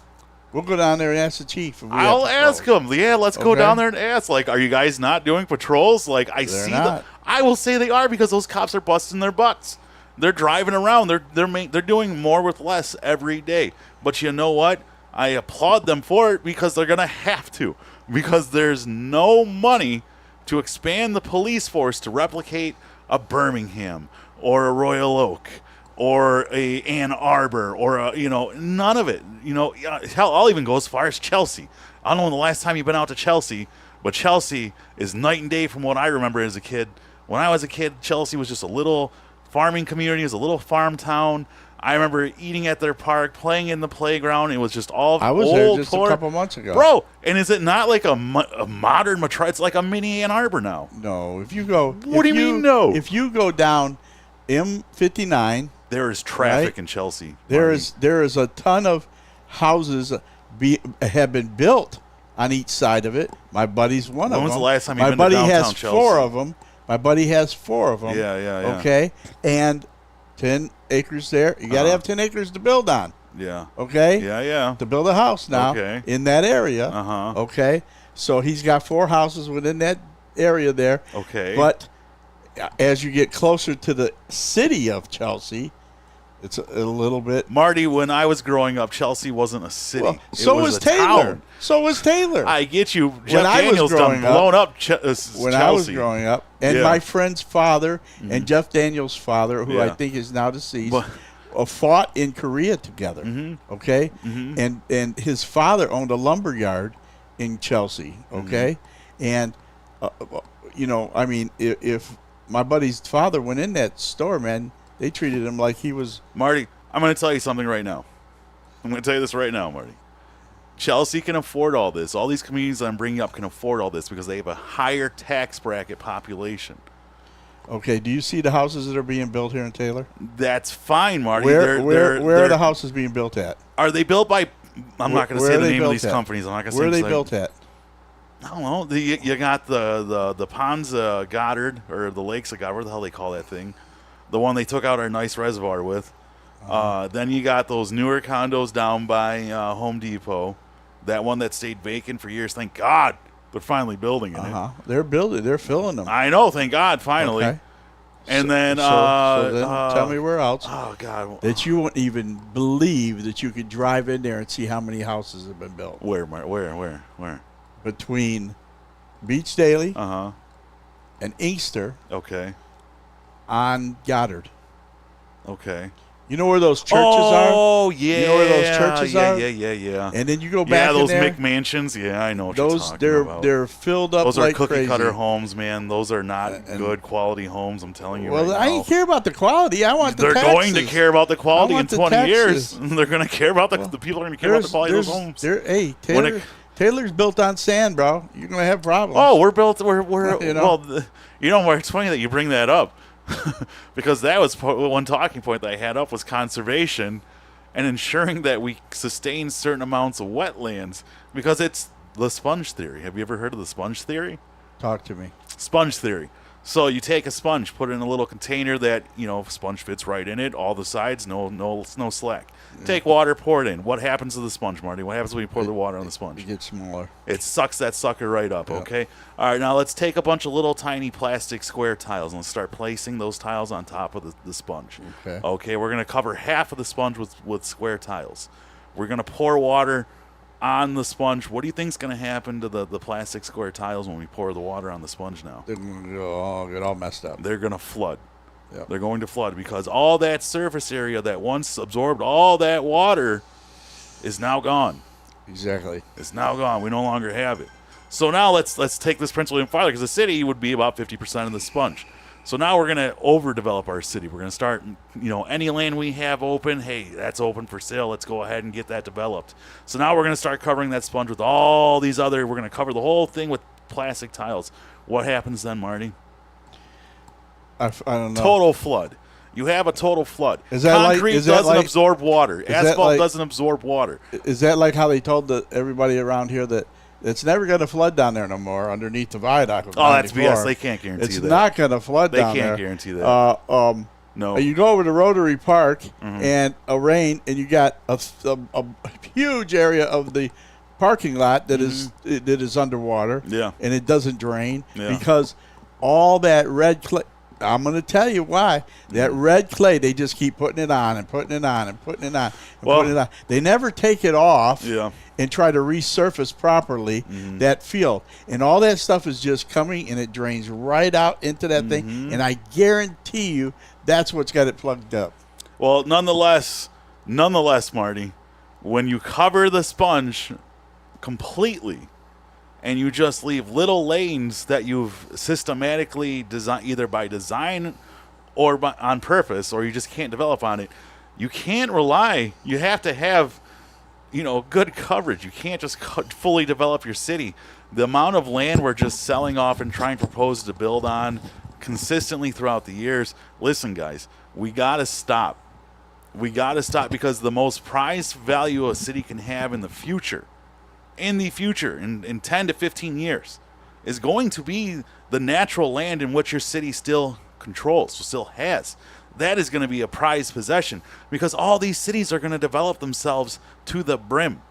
We'll go down there and ask the chief. if we have I'll patrols. ask them. Yeah, let's go Okay. down there and ask. Like, are you guys not doing patrols? Like, I They're see not. I will say they are because those cops are busting their butts. They're driving around. They're doing more with less every day. But you know what? I applaud them for it because they're gonna have to. Because there's no money to expand the police force to replicate a Birmingham or a Royal Oak or a Ann Arbor or none of it. Hell, I'll even go as far as Chelsea. I don't know when the last time you've been out to Chelsea, but Chelsea is night and day from what I remember as a kid. When I was a kid, Chelsea was just a little farming community. It was a little farm town. I remember eating at their park, playing in the playground. It was just all I was old there just tour. a couple months ago. Bro, and is it not like a modern Metroid? It's like a mini Ann Arbor now. No, if you go. What do you mean, no? If you go down M59, There is traffic Right? in Chelsea. there Marty. is a ton of houses have been built on each side of it. My buddy's one of them. When was the last time you've My been to buddy downtown has Chelsea? 4 of them. My buddy has 4 of them. Yeah. Okay, and 10 acres there. You got to have 10 acres to build on. Yeah. Okay. Yeah. To build a house now Okay. in that area. Uh-huh. Okay. So he's got 4 houses within that area there. Okay. But as you get closer to the city of Chelsea, it's a little bit. Marty, when I was growing up, Chelsea wasn't a city. Well, It so was was a Taylor. town. So was Taylor. I get you. Jeff I was Daniels done growing up- blown up when Chelsea. I was growing up, and Yeah. my friend's father and Jeff Daniels' father, who I Yeah. think is now deceased, But- fought in Korea together. Okay, and his father owned a lumber yard in Chelsea. Okay, and I mean, if my buddy's father went in that store, man, they treated him like he was. Marty, I'm going to tell you something right now. I'm going to tell you this right now, Marty. Chelsea can afford all this. All these communities that I'm bringing up can afford all this because they have a higher tax bracket population. Okay, do you see the houses that are being built here in Taylor? That's fine, Marty. Where They're- are the houses being built at? Are they built by? I'm not going to Where say are the they name of built these at? companies. I'm not going to say. Where are they them. built at? I don't know. You got the ponds Goddard or the lakes of Goddard. What the hell they call that thing? The one they took out our nice reservoir with. Then you got those newer condos down by Home Depot. That one that stayed vacant for years. Thank God they're finally building in it. They're building. They're filling them. I know. Thank God finally. Okay. And then, so then tell me where else Oh God. that you wouldn't even believe that you could drive in there and see how many houses have been built Where? Where? between Beach Daily Uh huh. and Inkster Okay. on Goddard. Okay. You know where those churches are? Oh yeah. You know where those churches yeah, are? Yeah. And then you go back Yeah, those in there. McMansions. Yeah, I know what you're Those talking about. they're filled up Those are like cookie crazy. cutter homes, man. Those are not And- good quality homes. I'm telling you Well, right I now. ain't care about the quality. I want the They're taxes. going to care about the quality I in want the 20 years. taxes. They're going to care about the people are going to care about the quality of those homes. Hey, When Taylor, it- Taylor's built on sand, bro. You're gonna have problems. Oh, we're built. We're You know? well. It's funny that you bring that up because that was one talking point that I had up was conservation and ensuring that we sustain certain amounts of wetlands because it's the sponge theory. Have you ever heard of the sponge theory? Talk to me. Sponge theory. So you take a sponge, put it in a little container that sponge fits right in it, all the sides, no slack. Take water, pour it in. What happens to the sponge, Marty? What happens when you pour the water on the sponge? It gets smaller. It sucks that sucker right up. Yeah. Okay. All right. Now let's take a bunch of little tiny plastic square tiles and let's start placing those tiles on top of the sponge. Okay. Okay. We're gonna cover half of the sponge with square tiles. We're gonna pour water on the sponge. What do you think's gonna happen to the plastic square tiles when we pour the water on the sponge now? They're gonna get all messed up. They're going to flood. Yep. They're going to flood because all that surface area that once absorbed all that water is now gone. Exactly. It's now gone. We no longer have it. So now let's take this principle even farther because the city would be about 50% of the sponge. So now we're going to overdevelop our city. We're going to start, any land we have open, hey, that's open for sale. Let's go ahead and get that developed. So now we're going to start covering that sponge with all these we're going to cover the whole thing with plastic tiles. What happens then, Marty? I don't know. Total flood. You have a total flood. Is that like- Concrete is that doesn't like- absorb water. that Asphalt like- doesn't absorb water. Is that like how they told everybody around here that it's never going to flood down there no more underneath the viaduct? Of Oh, that's 94? BS. They can't guarantee It's that. not going to flood They down can't there. guarantee that. No. You go over to Rotary Park Mm-hmm. and a rain, and you got a huge area of the parking lot that is underwater. Mm-hmm. Yeah. And it doesn't drain Yeah. because all that red clay. I'm going to tell you why. That red clay, they just keep putting it on and putting it on and putting it on and putting it on. They never take it off Yeah. and try to resurface properly that field. And all that stuff is just coming and it drains right out into that thing. And I guarantee you that's what's got it plugged up. Well, nonetheless, Marty, when you cover the sponge completely and you just leave little lanes that you've systematically designed either by design or on purpose, or you just can't develop on it, you can't rely. You have to have, good coverage. You can't just fully develop your city. The amount of land we're just selling off and trying to propose to build on consistently throughout the years. Listen, guys, we got to stop. We got to stop, because the most prized value a city can have in the future, in 10 to 15 years, is going to be the natural land in which your city still controls, still has. That is going to be a prized possession, because all these cities are going to develop themselves to the brim.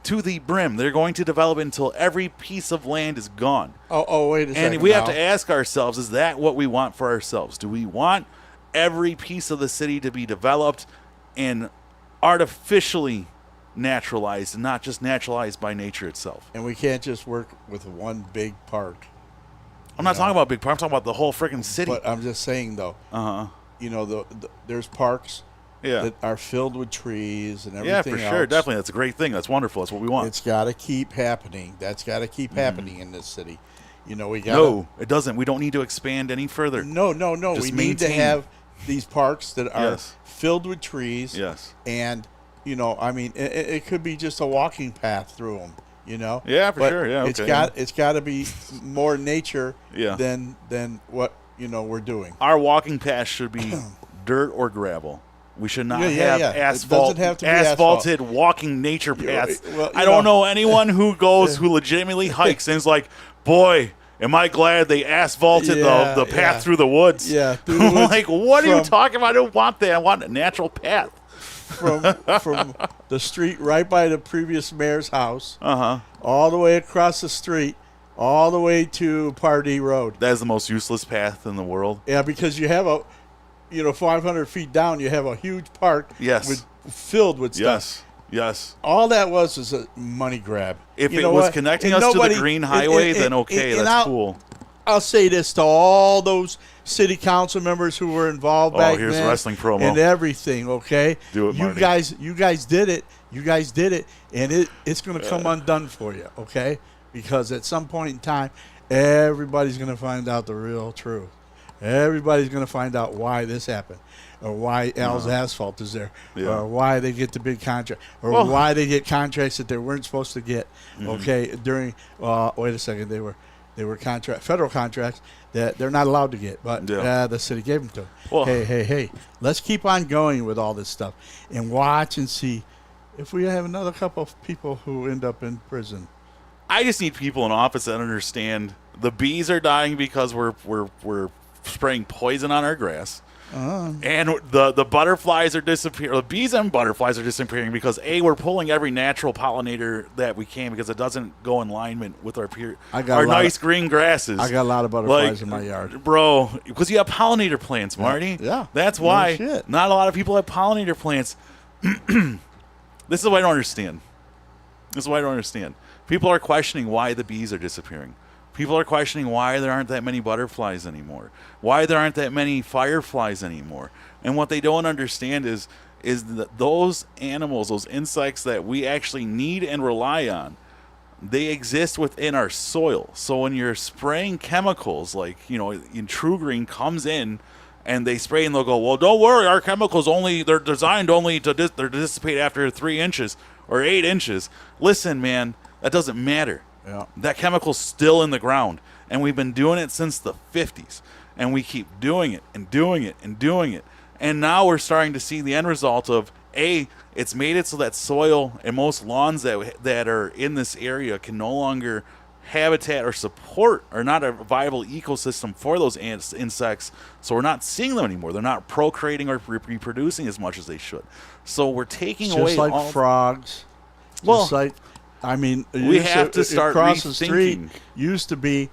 To the brim. They're going to develop until every piece of land is gone. Oh, wait a second. And we have to ask ourselves, is that what we want for ourselves? Do we want every piece of the city to be developed and artificially naturalized, and not just naturalized by nature itself? And we can't just work with one big park. I'm not talking about big park. I'm talking about the whole freaking city. But I'm just saying, though, there's parks that are filled with trees and everything else. Yeah, for sure. Definitely. That's a great thing. That's wonderful. That's what we want. It's got to keep happening. That's got to keep happening in this city. We got No, it doesn't. We don't need to expand any further. No. Just We need to have these parks that are filled with trees. Yes. And, it could be just a walking path through them. Yeah, for but sure. Yeah, it's got to be more nature Yeah. than what we're doing. Our walking path should be dirt or gravel. We should not have It asphalt, doesn't have to be asphalted walking nature paths. well, I don't know anyone who legitimately hikes and is like, boy, am I glad they asphalted the path through the woods. Yeah, through the woods. Like, what are you talking about? I don't want that. I want a natural path. From the street right by the previous mayor's house, Uh-huh. all the way across the street, all the way to Pardee Road. That is the most useless path in the world. Yeah, because you have 500 feet down, you have a huge park. Yes. Filled with stuff. Yes. All that was a money grab. If it was connecting us to the Green Highway, then okay, that's cool. I'll say this to all those city council members who were involved back then. Oh, here's wrestling promo. And everything, okay? Do it, Marty. You guys did it. You guys did it, and it's going to come undone for you, okay? Because at some point in time, everybody's going to find out the real truth. Everybody's going to find out why this happened, or why Al's Asphalt is there, or why they get the big contract, or why they get contracts that they weren't supposed to get. Okay, during wait a second, they were federal contracts that they're not allowed to get, but the city gave them to them. Well, hey, let's keep on going with all this stuff and watch and see if we have another couple of people who end up in prison. I just need people in office that understand the bees are dying because we're spraying poison on our grass. And the butterflies are disappearing. The bees and butterflies are disappearing because we're pulling every natural pollinator that we can, because it doesn't go in alignment with our nice green grasses. I got a lot of butterflies in my yard, bro. Because you have pollinator plants, Marty. Yeah, that's why not a lot of people have pollinator plants. This is what I don't understand. People are questioning why the bees are disappearing. People are questioning why there aren't that many butterflies anymore, why there aren't that many fireflies anymore. And what they don't understand is that those animals, those insects that we actually need and rely on, they exist within our soil. So when you're spraying chemicals, like, in True Green comes in and they spray and they'll go, well, don't worry, our chemicals they're designed only to dissipate after 3 inches or 8 inches. Listen, man, that doesn't matter. Yeah. That chemical's still in the ground, and we've been doing it since the 50s, and we keep doing it and doing it and doing it. And now we're starting to see the end result of, it's made it so that soil and most lawns that are in this area can no longer habitat or support, or not a viable ecosystem for those insects, so we're not seeing them anymore. They're not procreating or reproducing as much as they should. So we're taking away just like frogs. Just like... we have to start across rethinking. The street used to be.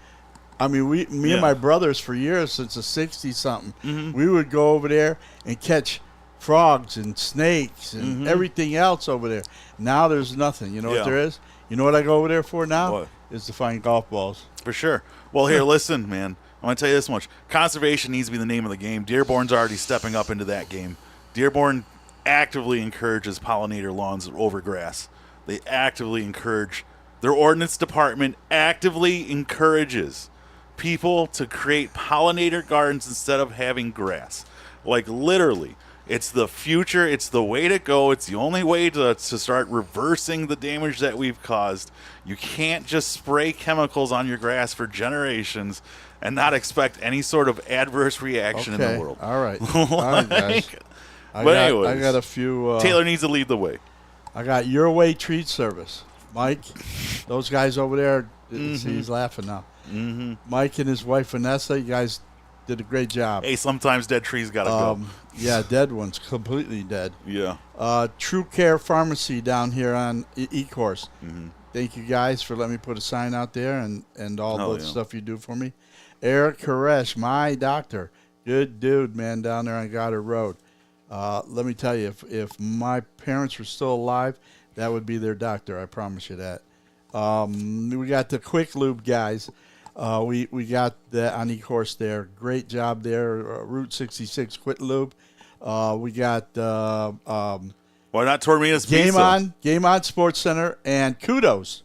Me and my brothers for years, since the 60-something, we would go over there and catch frogs and snakes and everything else over there. Now there's nothing. You know what there is? You know what I go over there for now? What? Is to find golf balls. For sure. Well, here, listen, man. I'm going to tell you this much. Conservation needs to be the name of the game. Dearborn's already stepping up into that game. Dearborn actively encourages pollinator lawns over grass. They actively encourage, their ordinance department actively encourages people to create pollinator gardens instead of having grass. Like, literally, It's the future. It's the way to go. It's the only way to start reversing the damage that we've caused. You can't just spray chemicals on your grass for generations and not expect any sort of adverse reaction in the world. All right. All right, guys. Anyways, I got a few. Taylor needs to lead the way. I got Your Way Treat Service. Mike, those guys over there, see, he's laughing now. Mike and his wife, Vanessa, you guys did a great job. Hey, sometimes dead trees got to go. Yeah, dead ones, completely dead. Yeah. True Care Pharmacy down here on E-Course. Thank you guys for letting me put a sign out there and all the stuff you do for me. Eric Koresh, my doctor. Good dude, man, down there on Goddard Road. Let me tell you, if my parents were still alive, that would be their doctor. I promise you that. We got the Quick Lube guys. We got that on E-Course there. Great job there. Route 66 Quick Lube. We got Why not Torminas Pizza? Game On Sports Center, and Kudos.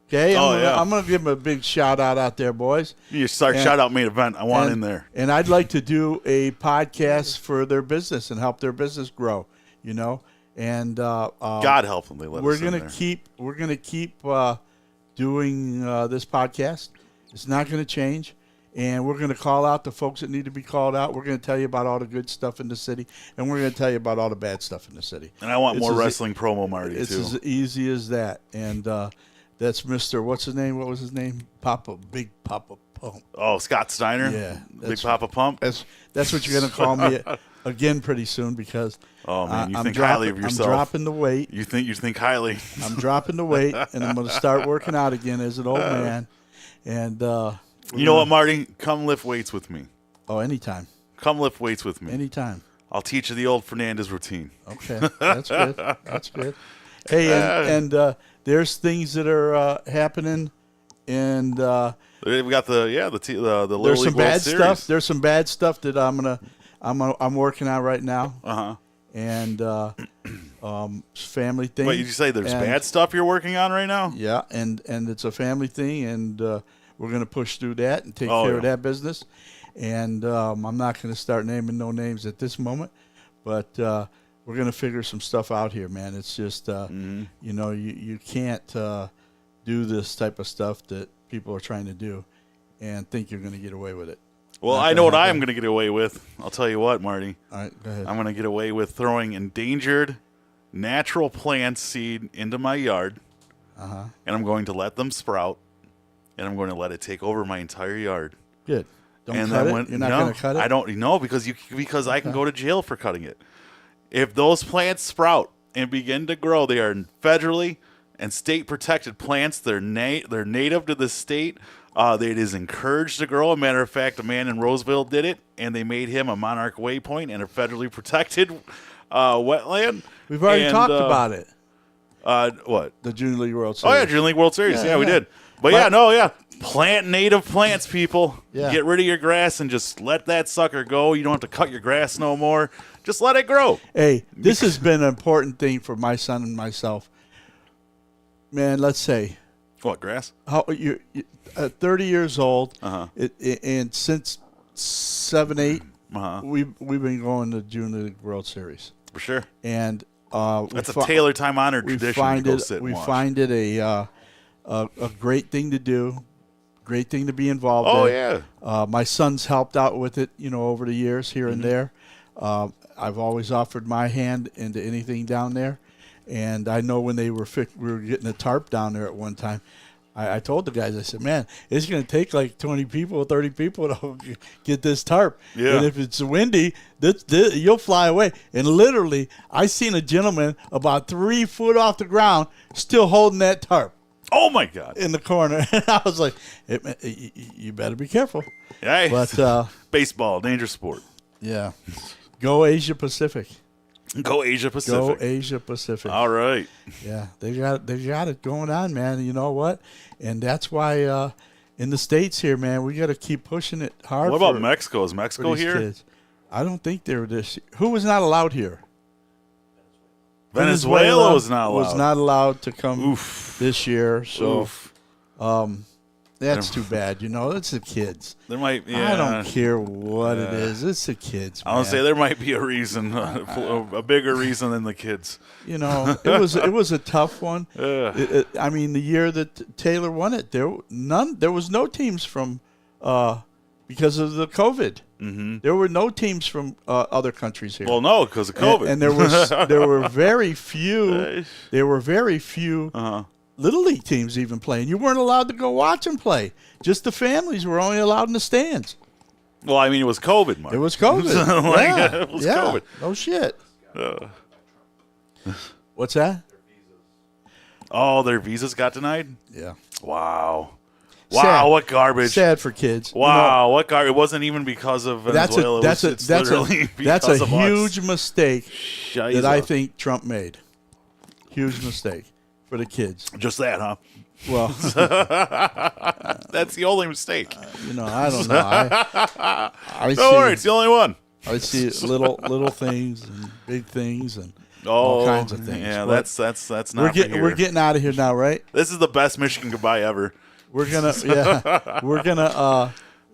Okay, I'm gonna give them a big shout out there, boys. You start shout out main event. I want in there. And I'd like to do a podcast for their business and help their business grow. You know, and God help them. They let us in there. We're gonna keep doing this podcast. It's not gonna change. And we're going to call out the folks that need to be called out. We're going to tell you about all the good stuff in the city, and we're going to tell you about all the bad stuff in the city. And I want more wrestling promo, Marty, it's too. It's as easy as that. And that's Mr. What's his name? What was his name? Big Papa Pump. Oh, Scott Steiner? Yeah. Big Papa Pump? That's what you're going to call me again pretty soon because oh, man, you think highly of yourself. I'm dropping the weight. You think highly. I'm dropping the weight, and I'm going to start working out again as an old man. And you know what, Marty? Come lift weights with me. Oh, anytime. Come lift weights with me. Anytime. I'll teach you the old Fernandez routine. Okay, that's good. That's good. Hey, and there's things that are happening, and we got the Little there's League some bad World Series. stuff. There's some bad stuff that I'm working on right now. And family thing. Wait, did you say there's bad stuff you're working on right now? Yeah, and it's a family thing, and we're going to push through that and take care of that business. And I'm not going to start naming no names at this moment, but we're going to figure some stuff out here, man. It's just, you know, you can't do this type of stuff that people are trying to do and think you're going to get away with it. Well, I know what I'm going to get away with. I'll tell you what, Marty. All right, go ahead. I'm going to get away with throwing endangered natural plant seed into my yard, and I'm going to let them sprout, and I'm going to let it take over my entire yard. Good. Don't cut it? You're not going to cut it? I don't know because I can go to jail for cutting it. If those plants sprout and begin to grow, they are federally and state protected plants. They're native to the state. It is encouraged to grow. A matter of fact, a man in Roseville did it, and they made him a Monarch Waypoint and a federally protected wetland. We've already talked about it. What? The Junior League World Series. Oh, yeah, Junior League World Series. Yeah, we did. But plant native plants, people. Yeah. Get rid of your grass and just let that sucker go. You don't have to cut your grass no more. Just let it grow. Hey, this has been an important thing for my son and myself. Man, let's say. What, grass? How you're 30 years old, and since 7, 8, we've been going to Junior League World Series. For sure. And that's a Taylor time honored tradition. We find it a great thing to do, great thing to be involved in. Oh yeah. My son's helped out with it, you know, over the years here and there. I've always offered my hand into anything down there, and I know when we were getting a tarp down there at one time. I told the guys, I said, man, it's going to take like 20 people, 30 people to get this tarp. Yeah. And if it's windy, you'll fly away. And literally, I seen a gentleman about 3 foot off the ground still holding that tarp. Oh, my God. In the corner. And I was like, you better be careful. Hey, but baseball, dangerous sport. Yeah. Go Asia Pacific. Go Asia Pacific. Go Asia Pacific. All right. Yeah, they got it going on, man. You know what? And that's why in the States here, man, we got to keep pushing it hard. What about Mexico? Is Mexico here? Kids. I don't think they were this. Who was not allowed here? Venezuela was not allowed. Was not allowed to come this year. So, That's too bad. You know, it's the kids. There might. Yeah. I don't care what it is. It's the kids. I would man. say there might be a reason, a bigger reason than the kids. You know, it was a tough one. I mean, the year that Taylor won it, there was no teams from because of the COVID. Mm-hmm. There were no teams from other countries here. Well, no, because of COVID. And there were very few. There were very few. Little league teams even playing. You weren't allowed to go watch them play. Just the families were only allowed in the stands. Well, I mean, it was COVID, Mark. It was COVID. It was yeah. COVID. No shit. What's that? Oh, their visas got denied? Yeah. Wow. Sad. Wow, what garbage. Sad for kids. Wow, what garbage. It wasn't even because of Venezuela. That's a huge mistake Shiza. that I think Trump made. Huge mistake for the kids. Just that, huh? Well, that's the only mistake. You know, I don't know. Don't worry, it's the only one. I see little things and big things and all kinds of things. Yeah, But that's not. we're getting out of here now, right? This is the best Michigan goodbye ever. We're gonna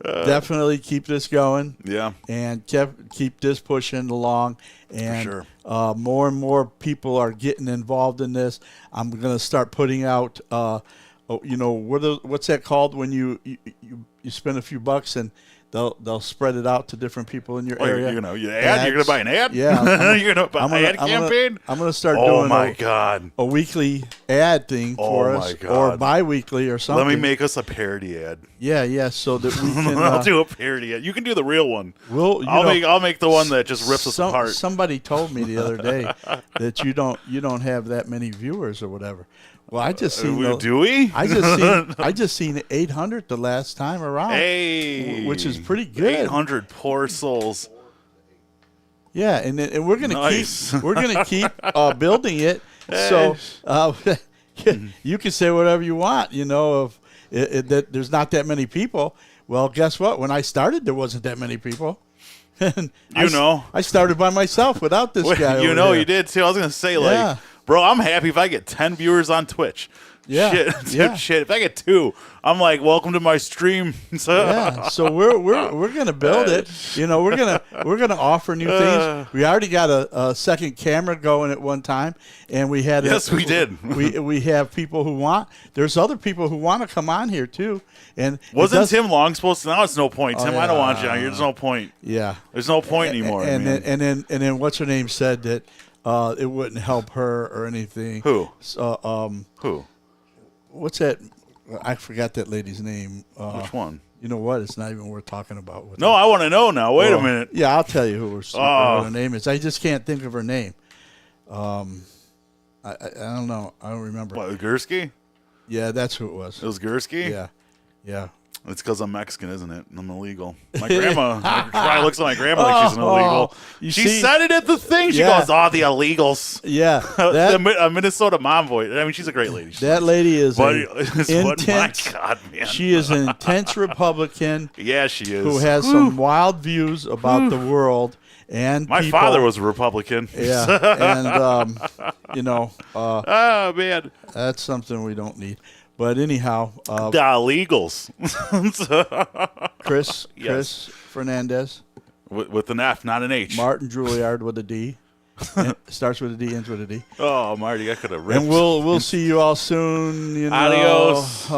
definitely keep this going. Yeah. And keep this pushing along. And For more and more people are getting involved in this. I'm gonna start putting out. What's that called when you spend a few bucks and they'll spread it out to different people in your area. You're gonna buy an ad? Yeah, you're gonna buy an ad campaign? I'm gonna start doing God. a weekly ad thing for us, or bi-weekly or something. Let me make us a parody ad. Yeah, so that we can. I'll do a parody ad. You can do the real one. I'll make the one that just rips us apart. Somebody told me the other day that you don't have that many viewers or whatever. Well, I just seen. Do we? I just seen 800 the last time around. Hey, which is pretty good. 800 poor souls. Yeah, and we're gonna keep building it. So you can say whatever you want. You know, if that there's not that many people. Well, guess what? When I started, there wasn't that many people. And I started by myself without this guy. You did too. I was gonna say bro, I'm happy if I get 10 viewers on Twitch. Yeah. Shit. If I get 2, I'm like, welcome to my stream. Yeah. So we're gonna build it. You know, we're gonna offer new things. We already got a second camera going at one time, and we had we did. we have people who want. There's other people who want to come on here too. And wasn't Tim Long supposed to? Now it's no point. Tim, I don't want you on here. There's no point. Yeah. There's no point anymore. And then what's her name said that it wouldn't help her or anything. Who? Who? What's that? I forgot that lady's name. Which one? You know what? It's not even worth talking about. I want to know now. Wait a minute. Yeah, I'll tell you what her name is. I just can't think of her name. I don't know. I don't remember. What, Gursky? Yeah, that's who it was. It was Gursky? Yeah. It's because I'm Mexican, isn't it? I'm illegal. My grandma probably looks at my grandma like she's an illegal. She said it at the thing. She goes, the illegals. Yeah. A Minnesota mom voice. I mean, she's a great lady. That lady is intense. My God, man. She is an intense Republican. Yeah, she is. Who has some wild views about the world. And my father was a Republican. Yeah. And, oh, man. That's something we don't need. But anyhow, the illegals. Chris Fernandez with an F, not an H. Martin Juilliard with a D. Starts with a D, ends with a D. Oh, Marty, I could have ripped. And we'll see you all soon. Adios.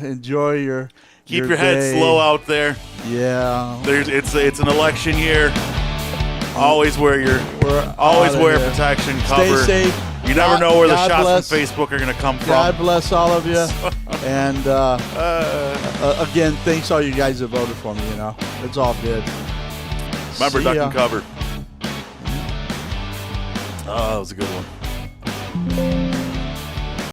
Enjoy your keep your head slow out there. Yeah. It's an election year. Always wear protection, cover. Stay safe. You never know where the shots from Facebook are going to come from. God bless all of you. And again, thanks all you guys that voted for me. It's all good. Remember, duck and cover. Oh, that was a good one.